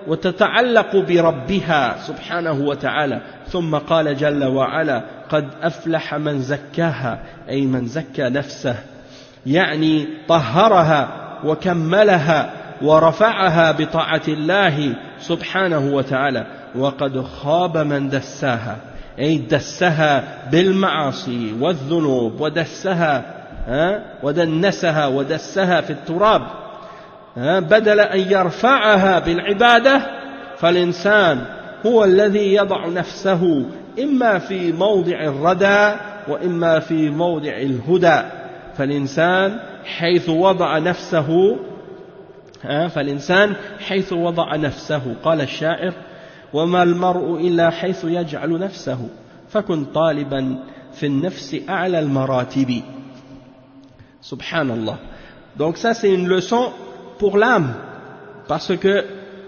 وتتعلق بربها سبحانه وتعالى ثم قال جل وعلا قد أفلح من زكاها أي من زكى نفسه يعني طهرها وكملها ورفعها بطاعة الله سبحانه وتعالى وقد خاب من دساها أي دسها بالمعاصي والذنوب ودنسها ودسها في التراب بدل أن يرفعها بالعبادة فالإنسان هو الذي يضع نفسه إما في موضع الردى وإما في موضع الهدى فالإنسان حيث وضع نفسه قال الشاعر وما المرء إلا حيث يجعل نفسه فكن طالبا في النفس أعلى المراتب Subhanallah. Donc ça c'est une leçon pour l'âme, parce que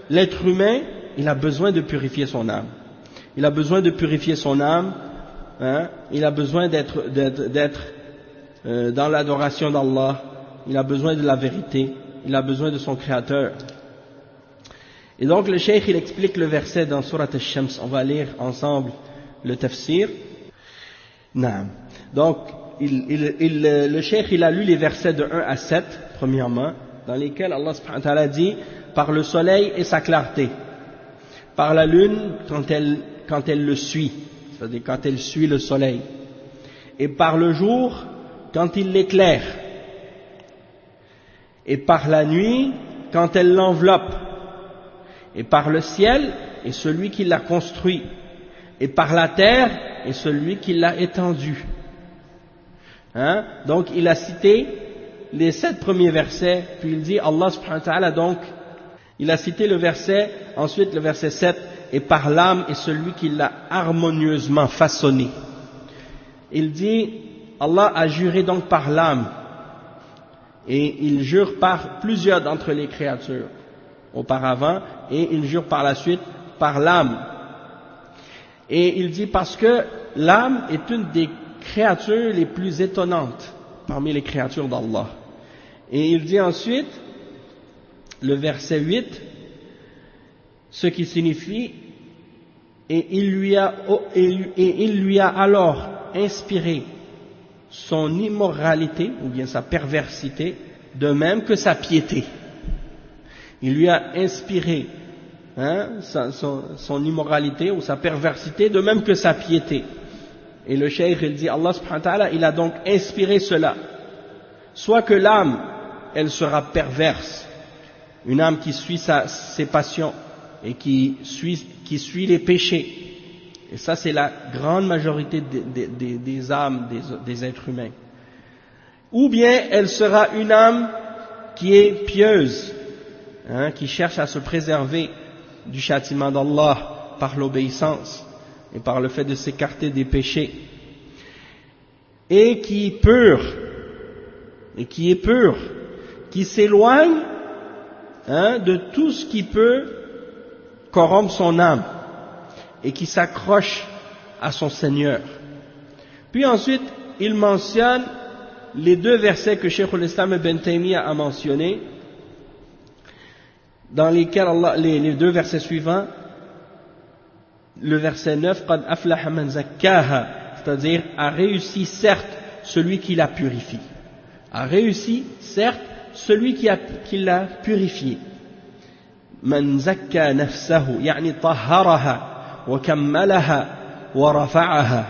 l'être humain, il a besoin de purifier son âme. Il a besoin de purifier son âme, il a besoin d'être dans l'adoration d'Allah, il a besoin de la vérité, il a besoin de son Créateur. Et donc le cheikh il explique le verset dans Surat Al-Shams, on va lire ensemble le tafsir. Naam. Donc le cheikh il a lu les versets de 1 à 7, premièrement, dans lesquels Allah subhanahu wa ta'ala dit par le soleil et sa clarté, par la lune quand elle le suit, c'est-à-dire quand elle suit le soleil, et par le jour quand il l'éclaire, et par la nuit quand elle l'enveloppe, et par le ciel et celui qui l'a construit, et par la terre et celui qui l'a étendue. Donc il a cité les 7 premiers versets, puis il dit Allah subhanahu wa ta'ala, donc il a cité le verset, ensuite le verset 7, et par l'âme et celui qui l'a harmonieusement façonné. Il dit Allah a juré donc par l'âme, et il jure par plusieurs d'entre les créatures auparavant, et il jure par la suite par l'âme. Et il dit parce que l'âme est une des créatures les plus étonnantes parmi les créatures d'Allah. Et il dit ensuite, le verset 8, ce qui signifie et il lui a alors inspiré son immoralité, ou bien sa perversité, de même que sa piété. Il lui a inspiré son immoralité ou sa perversité, de même que sa piété. Et le cheikh, il dit, Allah subhanahu wa ta'ala, il a donc inspiré cela. Soit que l'âme, elle sera perverse, une âme qui suit ses passions et qui suit les péchés. Et ça, c'est la grande majorité des âmes, des êtres humains. Ou bien elle sera une âme qui est pieuse, qui cherche à se préserver du châtiment d'Allah par l'obéissance et par le fait de s'écarter des péchés, et qui est pure, qui s'éloigne de tout ce qui peut corrompre son âme et qui s'accroche à son Seigneur. Puis ensuite, il mentionne les deux versets que Cheikh al-Islam ibn Taymiyyah a mentionnés, dans lesquels les deux versets suivants, le verset 9, قَدْ أَفْلَحَ مَنْ زَكَّاهَا, c'est-à-dire a réussi certes celui qui la purifie. A réussi certes celui qui l'a purifié. مَنْ زَكَّى نَفْسَهُ يعني طهرها وكملها ورفعها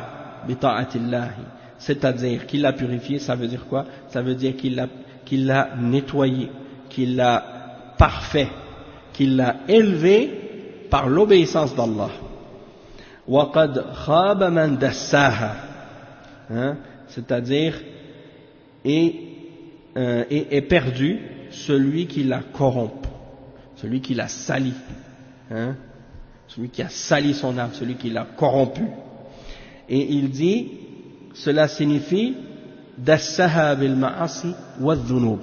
بطاعة الله. C'est-à-dire qu'il l'a purifié, ça veut dire quoi? Ça veut dire qu'il l'a nettoyé, qu'il l'a parfait, qu'il l'a élevé par l'obéissance d'Allah. وَقَدْ خَابَ مَنْ دَسَّاهَا, c'est-à-dire est perdu celui qui la corrompt, celui qui la salit, celui qui a sali son âme, celui qui l'a corrompu. Et il dit, cela signifie dassaha bil ma'asi wa dhunub,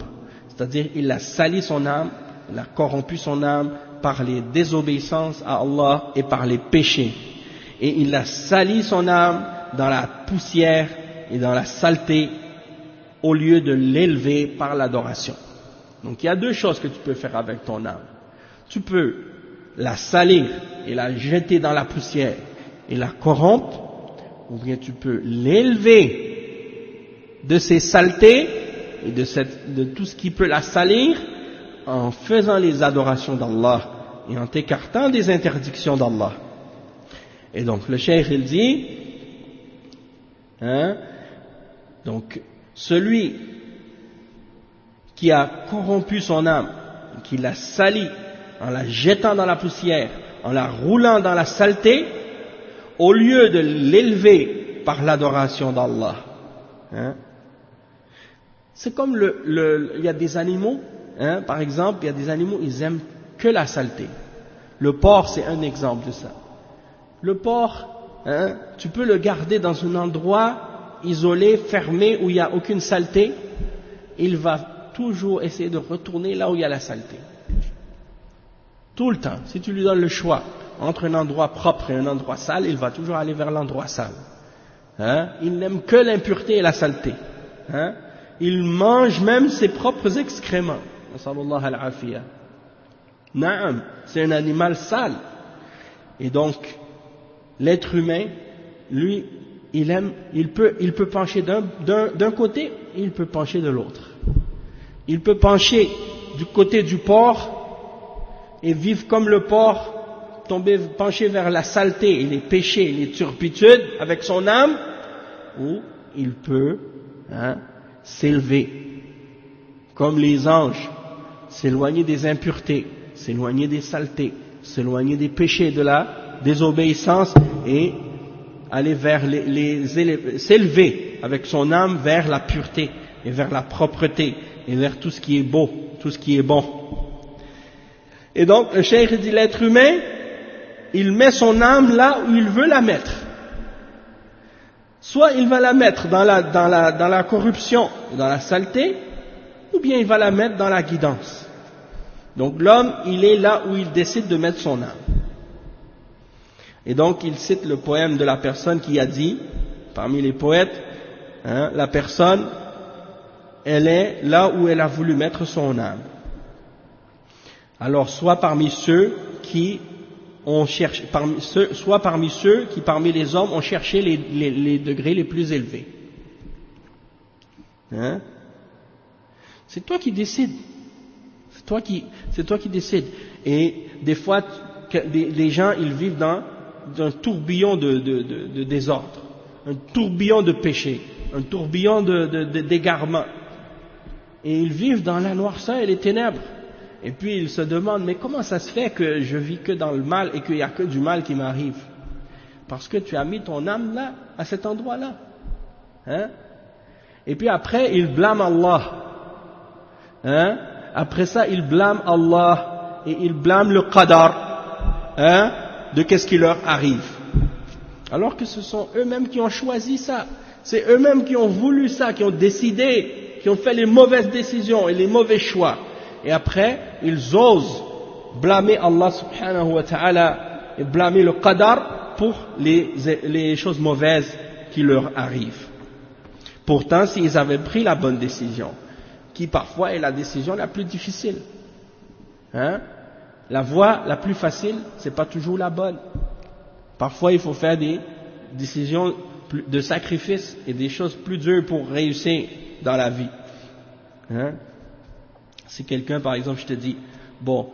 c'est-à-dire il a sali son âme, il a corrompu son âme par les désobéissances à Allah et par les péchés, et il a sali son âme dans la poussière et dans la saleté au lieu de l'élever par l'adoration. Donc il y a deux choses que tu peux faire avec ton âme. Tu peux la salir et la jeter dans la poussière et la corrompre, ou bien tu peux l'élever de ses saletés et de tout ce qui peut la salir en faisant les adorations d'Allah et en t'écartant des interdictions d'Allah. Et donc le cheikh il dit, donc celui qui a corrompu son âme, qui l'a sali en la jetant dans la poussière, en la roulant dans la saleté, au lieu de l'élever par l'adoration d'Allah. C'est comme il y a des animaux, par exemple, il y a des animaux, ils aiment que la saleté. Le porc, c'est un exemple de ça. Le porc, tu peux le garder dans un endroit isolé, fermé, où il n'y a aucune saleté, il va toujours essayer de retourner là où il y a la saleté. Tout le temps. Si tu lui donnes le choix entre un endroit propre et un endroit sale, il va toujours aller vers l'endroit sale. Il n'aime que l'impureté et la saleté. Il mange même ses propres excréments. Nasallallahu al-afiyah. Naam, c'est un animal sale. Et donc, l'être humain, lui, il peut pencher d'un côté, et il peut pencher de l'autre. Il peut pencher du côté du porc et vivre comme le porc, pencher vers la saleté et les péchés, les turpitudes avec son âme, ou il peut s'élever comme les anges, s'éloigner des impuretés, s'éloigner des saletés, s'éloigner des péchés, de la désobéissance, et aller vers s'élever avec son âme vers la pureté et vers la propreté et vers tout ce qui est beau, tout ce qui est bon. Et donc le cheikh dit, l'être humain, il met son âme là où il veut la mettre. Soit il va la mettre dans la corruption, dans la saleté, ou bien il va la mettre dans la guidance. Donc l'homme, il est là où il décide de mettre son âme. Et donc il cite le poème de la personne qui a dit, parmi les poètes, la personne, elle est là où elle a voulu mettre son âme. Alors soit parmi ceux qui ont cherché, soit parmi ceux qui parmi les hommes ont cherché les degrés les plus élevés. Hein? C'est toi qui décides. C'est toi qui décides. Et des fois, les gens, ils vivent dans un tourbillon de désordre, un tourbillon de péché, un tourbillon d'égarement. Et ils vivent dans la noirceur et les ténèbres. Et puis ils se demandent, mais comment ça se fait que je vis que dans le mal et qu'il n'y a que du mal qui m'arrive? Parce que tu as mis ton âme là, à cet endroit-là. Hein? Et puis après, ils blâment Allah. Hein? Après ça, ils blâment Allah et ils blâment le qadar. Hein? De qu'est-ce qui leur arrive. Alors que ce sont eux-mêmes qui ont choisi ça. C'est eux-mêmes qui ont voulu ça, qui ont décidé, qui ont fait les mauvaises décisions et les mauvais choix. Et après, ils osent blâmer Allah subhanahu wa ta'ala et blâmer le qadar pour les choses mauvaises qui leur arrivent. Pourtant, s'ils avaient pris la bonne décision, qui parfois est la décision la plus difficile, hein? La voie la plus facile, c'est pas toujours la bonne. Parfois, il faut faire des décisions de sacrifice et des choses plus dures pour réussir dans la vie. Hein? Si quelqu'un, par exemple, je te dis, bon,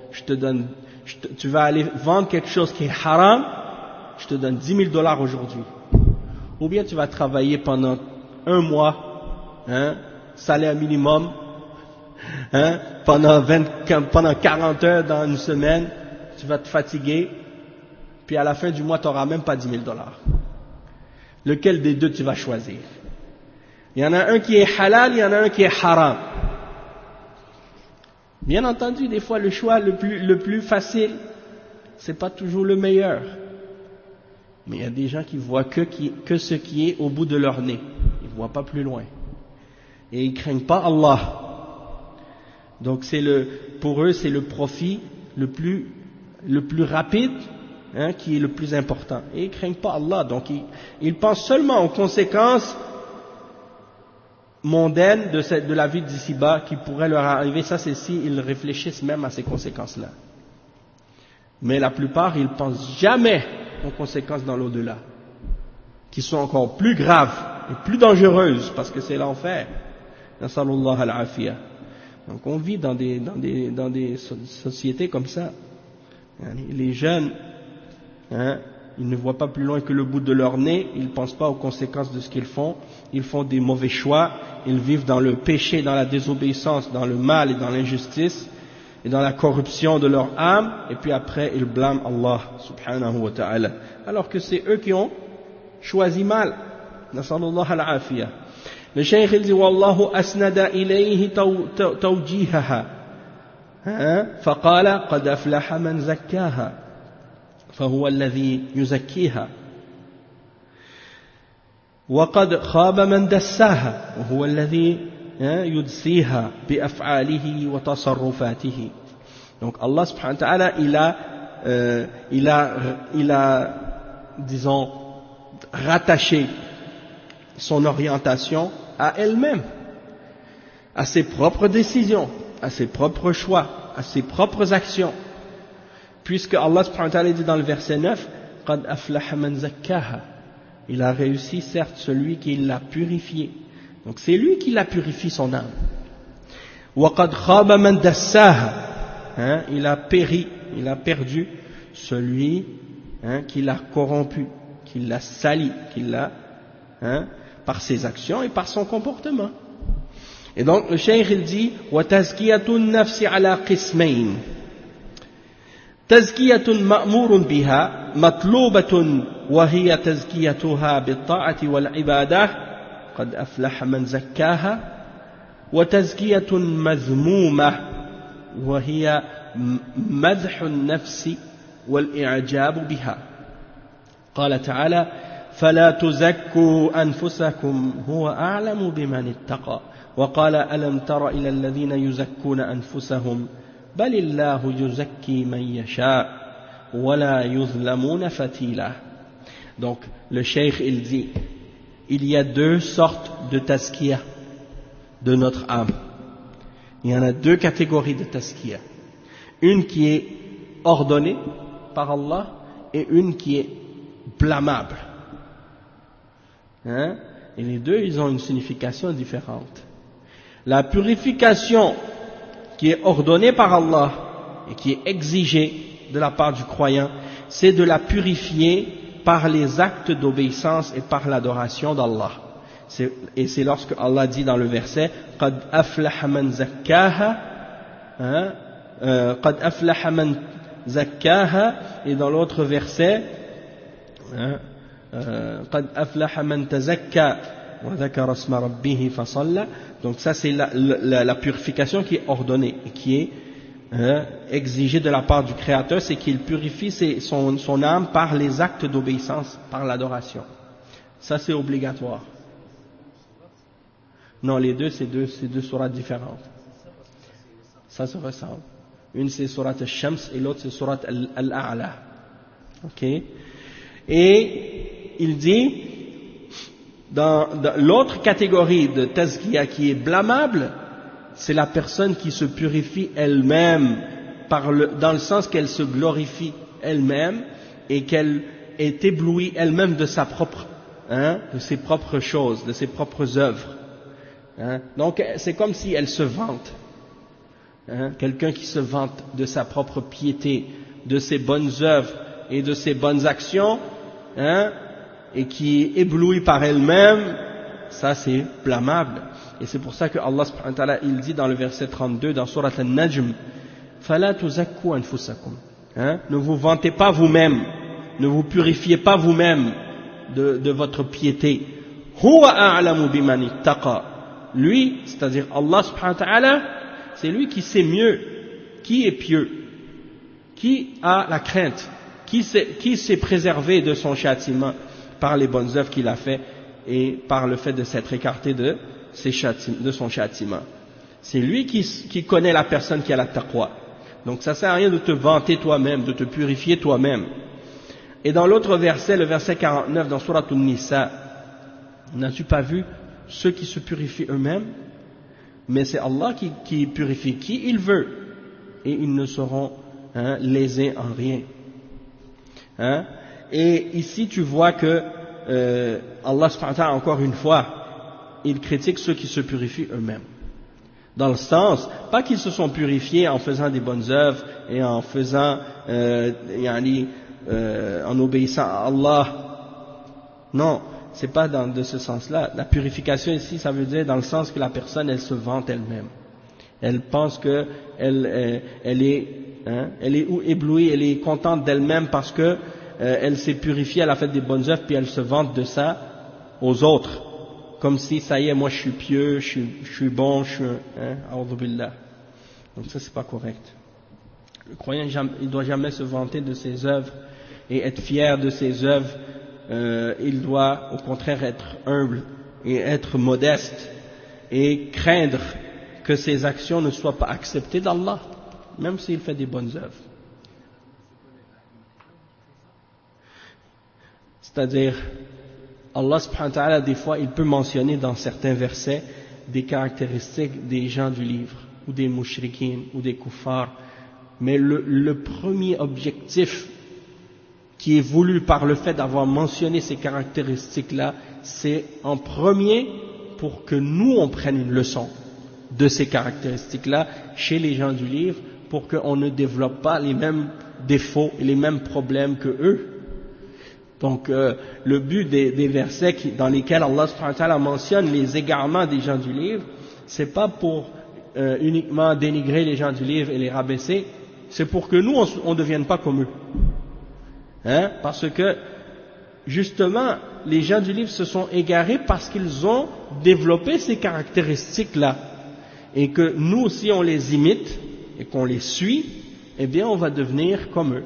tu vas aller vendre quelque chose qui est haram, je te donne 10 000 $ aujourd'hui. Ou bien tu vas travailler pendant 1 mois, hein, salaire minimum, hein, pendant 40 heures dans une semaine, tu vas te fatiguer, puis à la fin du mois, tu n'auras même pas 10 000 $. Lequel des deux tu vas choisir? Il y en a un qui est halal, il y en a un qui est haram. Bien entendu, des fois, le choix le plus facile, c'est pas toujours le meilleur. Mais il y a des gens qui voient que ce qui est au bout de leur nez. Ils ne voient pas plus loin. Et ils craignent pas Allah. Donc pour eux, c'est le profit le plus rapide, hein, qui est le plus important. Et ils craignent pas Allah. Donc ils pensent seulement aux conséquences mondaines de la vie d'ici-bas qui pourraient leur arriver. Ça, c'est s'ils réfléchissent même à ces conséquences-là. Mais la plupart, ils pensent jamais aux conséquences dans l'au-delà, qui sont encore plus graves et plus dangereuses, parce que c'est l'enfer. Nasallallahu al-afiyah. Donc on vit dans des sociétés comme ça. Les jeunes, hein, ils ne voient pas plus loin que le bout de leur nez, ils ne pensent pas aux conséquences de ce qu'ils font des mauvais choix, ils vivent dans le péché, dans la désobéissance, dans le mal et dans l'injustice, et dans la corruption de leur âme, et puis après ils blâment Allah subhanahu wa ta'ala, alors que c'est eux qui ont choisi mal. Nasallallahu al-afiyah. Le cheikh il dit wallahu asnada ilayhi tawjihaha, faqala qad aflaha man zakkaha فهو الذي يزكيها وقد خاب من دساها وهو الذي يدسيها بأفعاله وتصرفاته. Donc Allah subhanahu wa ta'ala il a disons rattaché son orientation à elle-même, à ses propres décisions, à ses propres choix, à ses propres actions. Puisque Allah subhanahu wa ta'ala dit dans le verset 9, قَدْ أَفْلَحَ مَنْ زَكَّاهَا, il a réussi certes celui qui l'a purifié. Donc c'est lui qui l'a purifié son âme. وَقَدْ خَابَ مَنْ دَسَّاهَا, il a péri, il a perdu celui qui l'a corrompu, qui l'a sali, qui l'a par ses actions et par son comportement. Et donc le cheikh il dit وَتَزْكِيَةُ النَّفْسِ عَلَى قِسْمَيْنِ, تزكية مأمور بها مطلوبة وهي تزكيتها بالطاعة والعبادة قد أفلح من زكاها، وتزكية مذمومة وهي مدح النفس والإعجاب بها. قال تعالى فلا تزكوا أنفسكم هو أعلم بمن اتقى، وقال ألم تر إلى الذين يزكون أنفسهم بل الله يزكي من يشاء ولا يظلمون فتيلا. Donc le cheikh il dit il y a deux sortes de tazkiyah de notre âme. Il y en a deux catégories de tazkiyah. Une qui est ordonnée par Allah et une qui est blâmable. Hein? Et les deux, ils ont une signification différente. La purification qui est ordonnée par Allah et qui est exigée de la part du croyant, c'est de la purifier par les actes d'obéissance et par l'adoration d'Allah. Et c'est lorsque Allah dit dans le verset « Qad aflaha man zakkaha » Qad aflaha man zakkaha, et dans l'autre verset Qad aflaha man tazakka wa dhakara isma rabbih fa salla. Donc ça c'est la purification qui est ordonnée et qui est exigée de la part du Créateur, c'est qu'il purifie son âme par les actes d'obéissance, par l'adoration. Ça c'est obligatoire. Non, les deux c'est deux sourates différentes. Ça se ressemble. Une c'est surat al-Shams et l'autre c'est surat al-A'la. Ok. Et il dit, dans l'autre catégorie de tazkiya qui est blâmable, c'est la personne qui se purifie elle-même, dans le sens qu'elle se glorifie elle-même et qu'elle est éblouie elle-même de de ses propres choses, de ses propres œuvres. Donc c'est comme si elle se vante. Quelqu'un qui se vante de sa propre piété, de ses bonnes œuvres et de ses bonnes actions, et qui est ébloui par elle-même, ça c'est blâmable. Et c'est pour ça que Allah subhanahu wa ta'ala, il dit dans le verset 32 dans Surat An-Najm, فَلَا تُزَكُّوا أَنفُسَكُمْ, ne vous vantez pas vous-même, ne vous purifiez pas vous-même de votre piété. هُوَ أَعْلَمُ بِمَنِ اتَّقَى, lui, c'est-à-dire Allah subhanahu wa ta'ala, c'est lui qui sait mieux qui est pieux, qui a la crainte, qui s'est préservé de son châtiment par les bonnes œuvres qu'il a fait et par le fait de s'être écarté de son châtiment. C'est lui qui connaît la personne qui a la taqwa. Donc ça sert à rien de te vanter toi-même, de te purifier toi-même. Et dans l'autre verset, le verset 49 dans Surat An-Nisa, n'as-tu pas vu ceux qui se purifient eux-mêmes? Mais c'est Allah qui purifie qui il veut, et ils ne seront lésés en rien. Et ici tu vois que Allah subhanahu wa ta'ala, encore une fois, il critique ceux qui se purifient eux-mêmes. Dans le sens, pas qu'ils se sont purifiés en faisant des bonnes œuvres et en faisant, en obéissant à Allah. Non, c'est pas de ce sens-là. La purification ici, ça veut dire dans le sens que la personne, elle se vante elle-même. Elle pense que elle est éblouie, elle est contente d'elle-même parce que elle s'est purifiée, elle a fait des bonnes œuvres, puis elle se vante de ça aux autres. Comme si, ça y est, moi je suis pieux, je suis bon, a'udhu billah. Donc ça, c'est pas correct. Le croyant, il doit jamais se vanter de ses œuvres et être fier de ses œuvres. Il doit au contraire être humble et être modeste et craindre que ses actions ne soient pas acceptées d'Allah, même s'il fait des bonnes œuvres. C'est-à-dire, Allah subhanahu wa ta'ala, des fois, il peut mentionner dans certains versets des caractéristiques des gens du livre, ou des mushrikines, ou des kuffars, mais le premier objectif qui est voulu par le fait d'avoir mentionné ces caractéristiques-là, c'est en premier pour que nous on prenne une leçon de ces caractéristiques-là chez les gens du livre, pour qu'on ne développe pas les mêmes défauts et les mêmes problèmes que eux. Donc le but des versets dans lesquels Allah subhanahu wa ta'ala mentionne les égarements des gens du livre, c'est pas pour uniquement dénigrer les gens du livre et les rabaisser, c'est pour que nous on ne devienne pas comme eux. Parce que justement les gens du livre se sont égarés parce qu'ils ont développé ces caractéristiques-là, et que nous, si on les imite et qu'on les suit, eh bien on va devenir comme eux.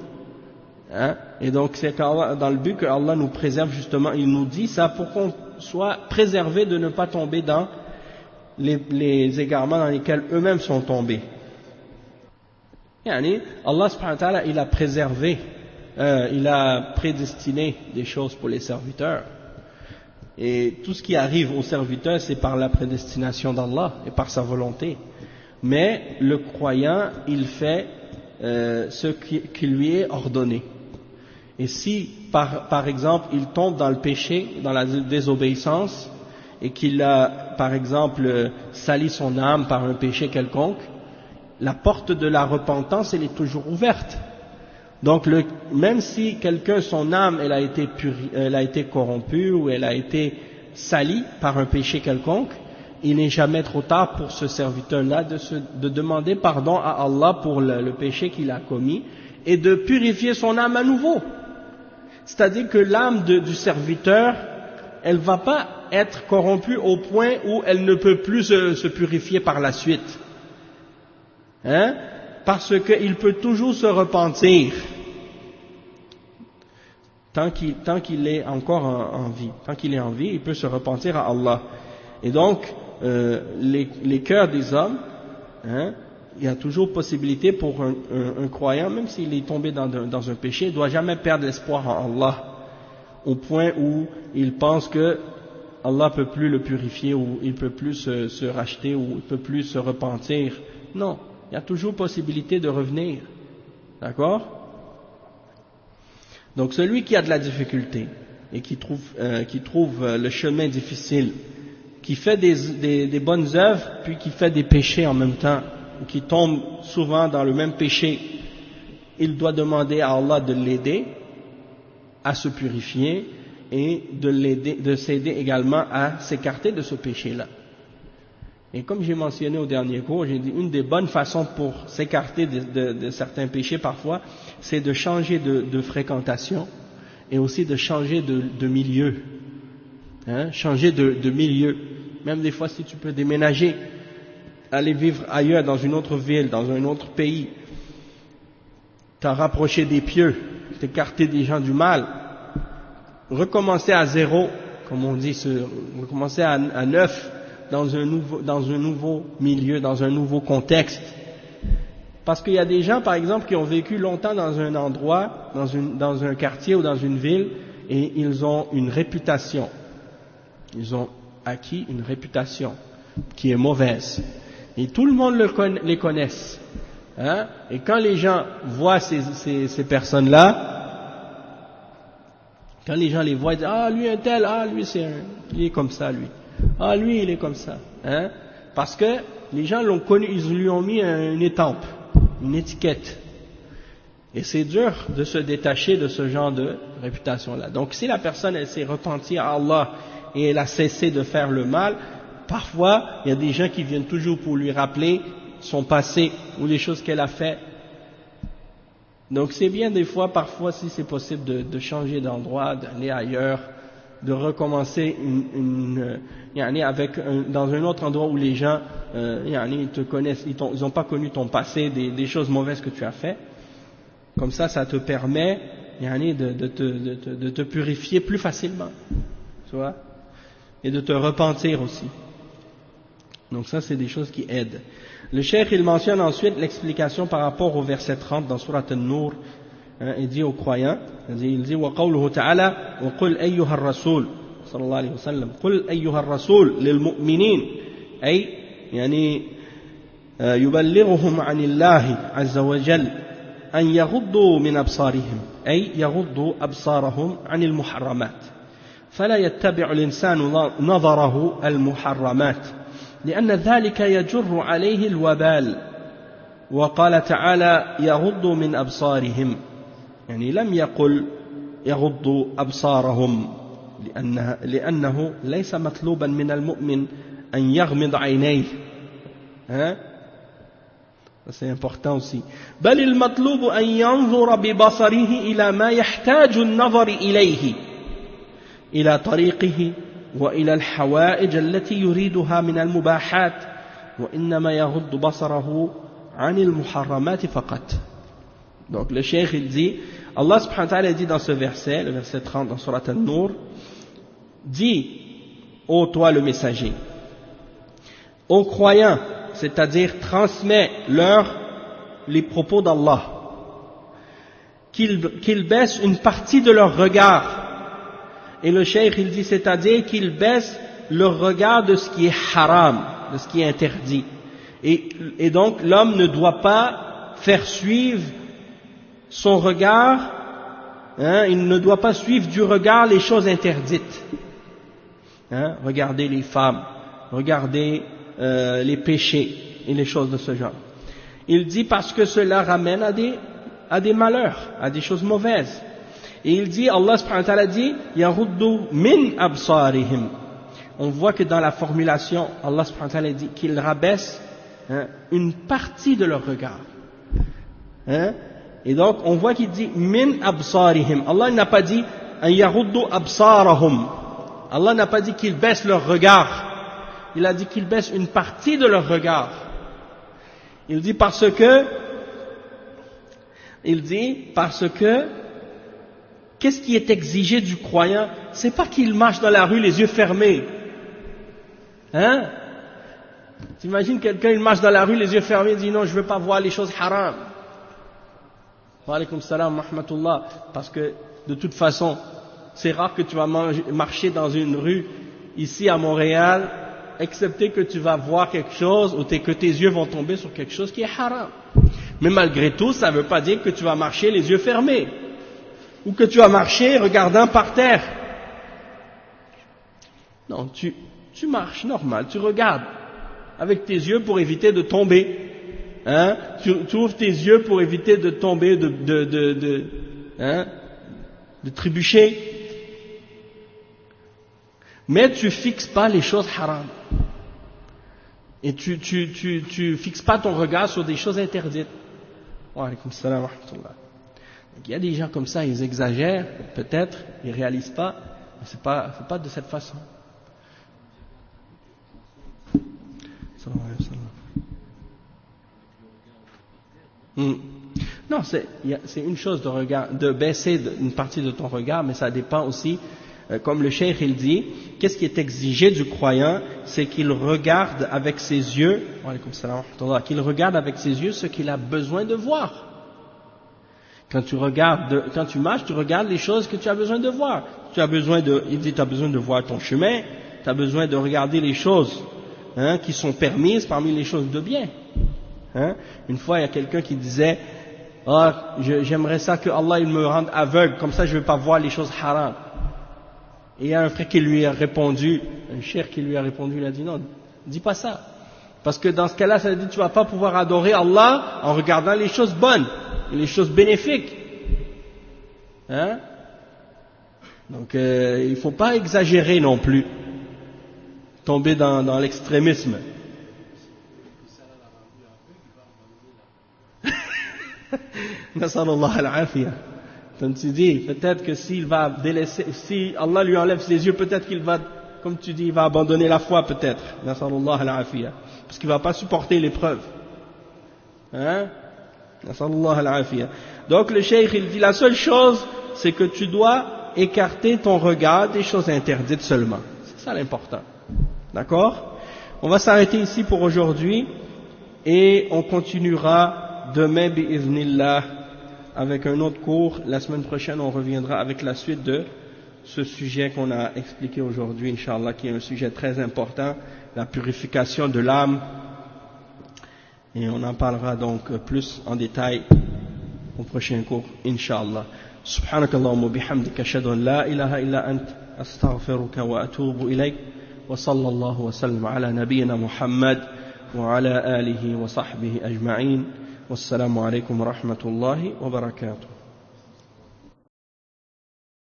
Et donc c'est dans le but que Allah nous préserve, justement, il nous dit ça pour qu'on soit préservé de ne pas tomber dans les égarements dans lesquels eux-mêmes sont tombés. Allah subhanahu wa ta'ala, il a préservé, il a prédestiné des choses pour les serviteurs, et tout ce qui arrive aux serviteurs, c'est par la prédestination d'Allah et par sa volonté. Mais le croyant, il fait ce qui lui est ordonné. Et si, par exemple, il tombe dans le péché, dans la désobéissance, et qu'il a, par exemple, sali son âme par un péché quelconque, la porte de la repentance, elle est toujours ouverte. Donc, même si quelqu'un, son âme, elle a été corrompue, ou elle a été salie par un péché quelconque, il n'est jamais trop tard pour ce serviteur-là de demander pardon à Allah pour le péché qu'il a commis, et de purifier son âme à nouveau. C'est-à-dire que l'âme du serviteur, elle va pas être corrompue au point où elle ne peut plus se purifier par la suite. Hein? Parce qu'il peut toujours se repentir. Tant qu'il est encore en vie. Tant qu'il est en vie, il peut se repentir à Allah. Et donc, les cœurs des hommes, hein, il y a toujours possibilité pour un croyant, même s'il est tombé dans un péché, il ne doit jamais perdre l'espoir en Allah, au point où il pense que Allah ne peut plus le purifier, ou il ne peut plus se racheter, ou il ne peut plus se repentir. Non, il y a toujours possibilité de revenir. D'accord? Donc celui qui a de la difficulté, et qui trouve le chemin difficile, qui fait des bonnes œuvres, puis qui fait des péchés en même temps, ou qui tombe souvent dans le même péché, il doit demander à Allah de l'aider à se purifier et de s'aider également à s'écarter de ce péché-là. Et comme j'ai mentionné au dernier cours, j'ai dit une des bonnes façons pour s'écarter de certains péchés parfois, c'est de changer de fréquentation et aussi de changer de milieu. Hein, changer de milieu. Même des fois si tu peux déménager, aller vivre ailleurs, dans une autre ville, dans un autre pays, t'en rapprocher des pieux, t'écarter des gens du mal, recommencer à zéro, comme on dit, recommencer à neuf, dans un nouveau milieu, dans un nouveau contexte. Parce qu'il y a des gens, par exemple, qui ont vécu longtemps dans un endroit, dans un quartier ou dans une ville, et ils ont une réputation. Ils ont acquis une réputation qui est mauvaise. Et tout le monde les connaisse. Hein? Et quand les gens voient ces personnes-là, quand les gens les voient, ils disent, ah lui un tel, ah lui il est comme ça lui. Ah lui il est comme ça. Hein? Parce que les gens l'ont connu, ils lui ont mis une étampe, une étiquette. Et c'est dur de se détacher de ce genre de réputation-là. Donc si la personne elle s'est repentie à Allah et elle a cessé de faire le mal, parfois il y a des gens qui viennent toujours pour lui rappeler son passé ou les choses qu'elle a fait. Donc c'est bien des fois, parfois si c'est possible de changer d'endroit, d'aller ailleurs, de recommencer dans un autre endroit où les gens ils te connaissent, ils n'ont pas connu ton passé, des choses mauvaises que tu as fait. Comme ça te permet de te purifier plus facilement, tu vois, et de te repentir aussi. Donc ça c'est des choses qui aident. Le cheikh il mentionne ensuite l'explication par rapport au verset 30 dans Surat An-Nur. Il dit aux croyants, il dit وقوله تعالى وقل أيها الرسول صلى الله عليه وسلم قل أيها الرسول للمؤمنين أي يعني يبلغهم عن الله عز وجل أن يغضوا من أبصارهم أي يغضوا أبصارهم عن المحرمات فلا يتبع الإنسان نظره المحرمات لأن ذلك يجر عليه الوبال وقال تعالى يغضوا من أبصارهم يعني لم يقل يغضوا أبصارهم لأنه ليس مطلوبا من المؤمن أن يغمض عينيه c'est important aussi بل المطلوب أن ينظر ببصره إلى ما يحتاج النظر إليه إلى طريقه وإلى الحوائج التي يريدها من المباحات وإنما يغض بصره عن المحرمات فقط. Donc le cheikh il dit, Allah subhanahu wa ta'ala dit dans ce verset, le verset 30 dans Surat An-Nur, dis, ô toi le messager, aux croyants, c'est-à-dire transmets-leur les propos d'Allah, qu'ils baissent une partie de leur regard. Et le cheikh il dit, c'est-à-dire qu'ils baissent leur regard de ce qui est haram, de ce qui est interdit. Et donc l'homme ne doit pas faire suivre son regard il ne doit pas suivre du regard les choses interdites. Regarder les femmes, regarder les péchés et les choses de ce genre. Il dit parce que cela ramène à des malheurs, à des choses mauvaises. Et il dit, Allah subhanahu wa ta'ala dit, yaruddu min absarihim. On voit que dans la formulation, Allah subhanahu wa ta'ala dit qu'il rabaisse une partie de leur regard. Et donc, on voit qu'il dit min absarihim. Allah n'a pas dit an yaruddu absarahum. Allah n'a pas dit qu'ils baissent leur regard. Il a dit qu'ils baissent une partie de leur regard. Il dit parce que qu'est-ce qui est exigé du croyant? C'est pas qu'il marche dans la rue les yeux fermés. T'imagines quelqu'un, il marche dans la rue les yeux fermés, il dit non, je veux pas voir les choses haram. Wa alaykum salam wa rahmatullah. Parce que de toute façon, c'est rare que tu vas marcher dans une rue ici à Montréal, excepté que tu vas voir quelque chose ou que tes yeux vont tomber sur quelque chose qui est haram. Mais malgré tout, ça ne veut pas dire que tu vas marcher les yeux fermés ou que tu vas marcher regardant par terre. Non, tu marches normal, tu regardes avec tes yeux pour éviter de tomber. Tu ouvres tes yeux pour éviter de tomber, de trébucher. Mais tu fixes pas les choses haram. Et tu fixes pas ton regard sur des choses interdites. Wa alaykum salam wa rahmatullah. Donc il y a des gens comme ça, ils exagèrent, peut-être, ils réalisent pas, mais c'est pas de cette façon. Non, c'est une chose de baisser une partie de ton regard, mais ça dépend aussi, comme le cheikh il dit, qu'est-ce qui est exigé du croyant, c'est qu'il regarde avec ses yeux, qu'il regarde avec ses yeux ce qu'il a besoin de voir. Quand tu marches, tu regardes les choses que tu as besoin de voir. Il dit, tu as besoin de voir ton chemin, tu as besoin de regarder les choses qui sont permises parmi les choses de bien. Une fois, il y a quelqu'un qui disait, j'aimerais ça que Allah il me rende aveugle, comme ça je ne vais pas voir les choses haram. Et il y a un frère qui lui a répondu, un cheikh qui lui a répondu, il a dit non, dis pas ça. Parce que dans ce cas-là, ça veut dire que tu ne vas pas pouvoir adorer Allah en regardant les choses bonnes, les choses bénéfiques. Donc il ne faut pas exagérer non plus, tomber dans l'extrémisme. Nasallallahu al-afiyah. Comme tu dis, peut-être que si Allah lui enlève ses yeux, peut-être qu'il va, comme tu dis, il va abandonner la foi, peut-être. Nasallallahu al-afiyah. Parce qu'il ne va pas supporter l'épreuve. Nasallallahu al-afiyah. Donc le cheikh, il dit, la seule chose, c'est que tu dois écarter ton regard des choses interdites seulement. C'est ça l'important. D'accord? On va s'arrêter ici pour aujourd'hui et on continuera demain, bi'idhnillah, avec un autre cours. La semaine prochaine, on reviendra avec la suite de ce sujet qu'on a expliqué aujourd'hui, Inch'Allah, qui est un sujet très important, la purification de l'âme. Et on en parlera donc plus en détail au prochain cours, Inch'Allah. Subhanakallahumma bihamdika ashhadu an la ilaha illa ant astaghfiruka wa atubu ilayk wa sallallahu wa sallam ala nabiyyina Muhammad wa ala alihi wa sahbihi ajma'in. Wassalamu alaikum wa rahmatullahi wa barakatuh.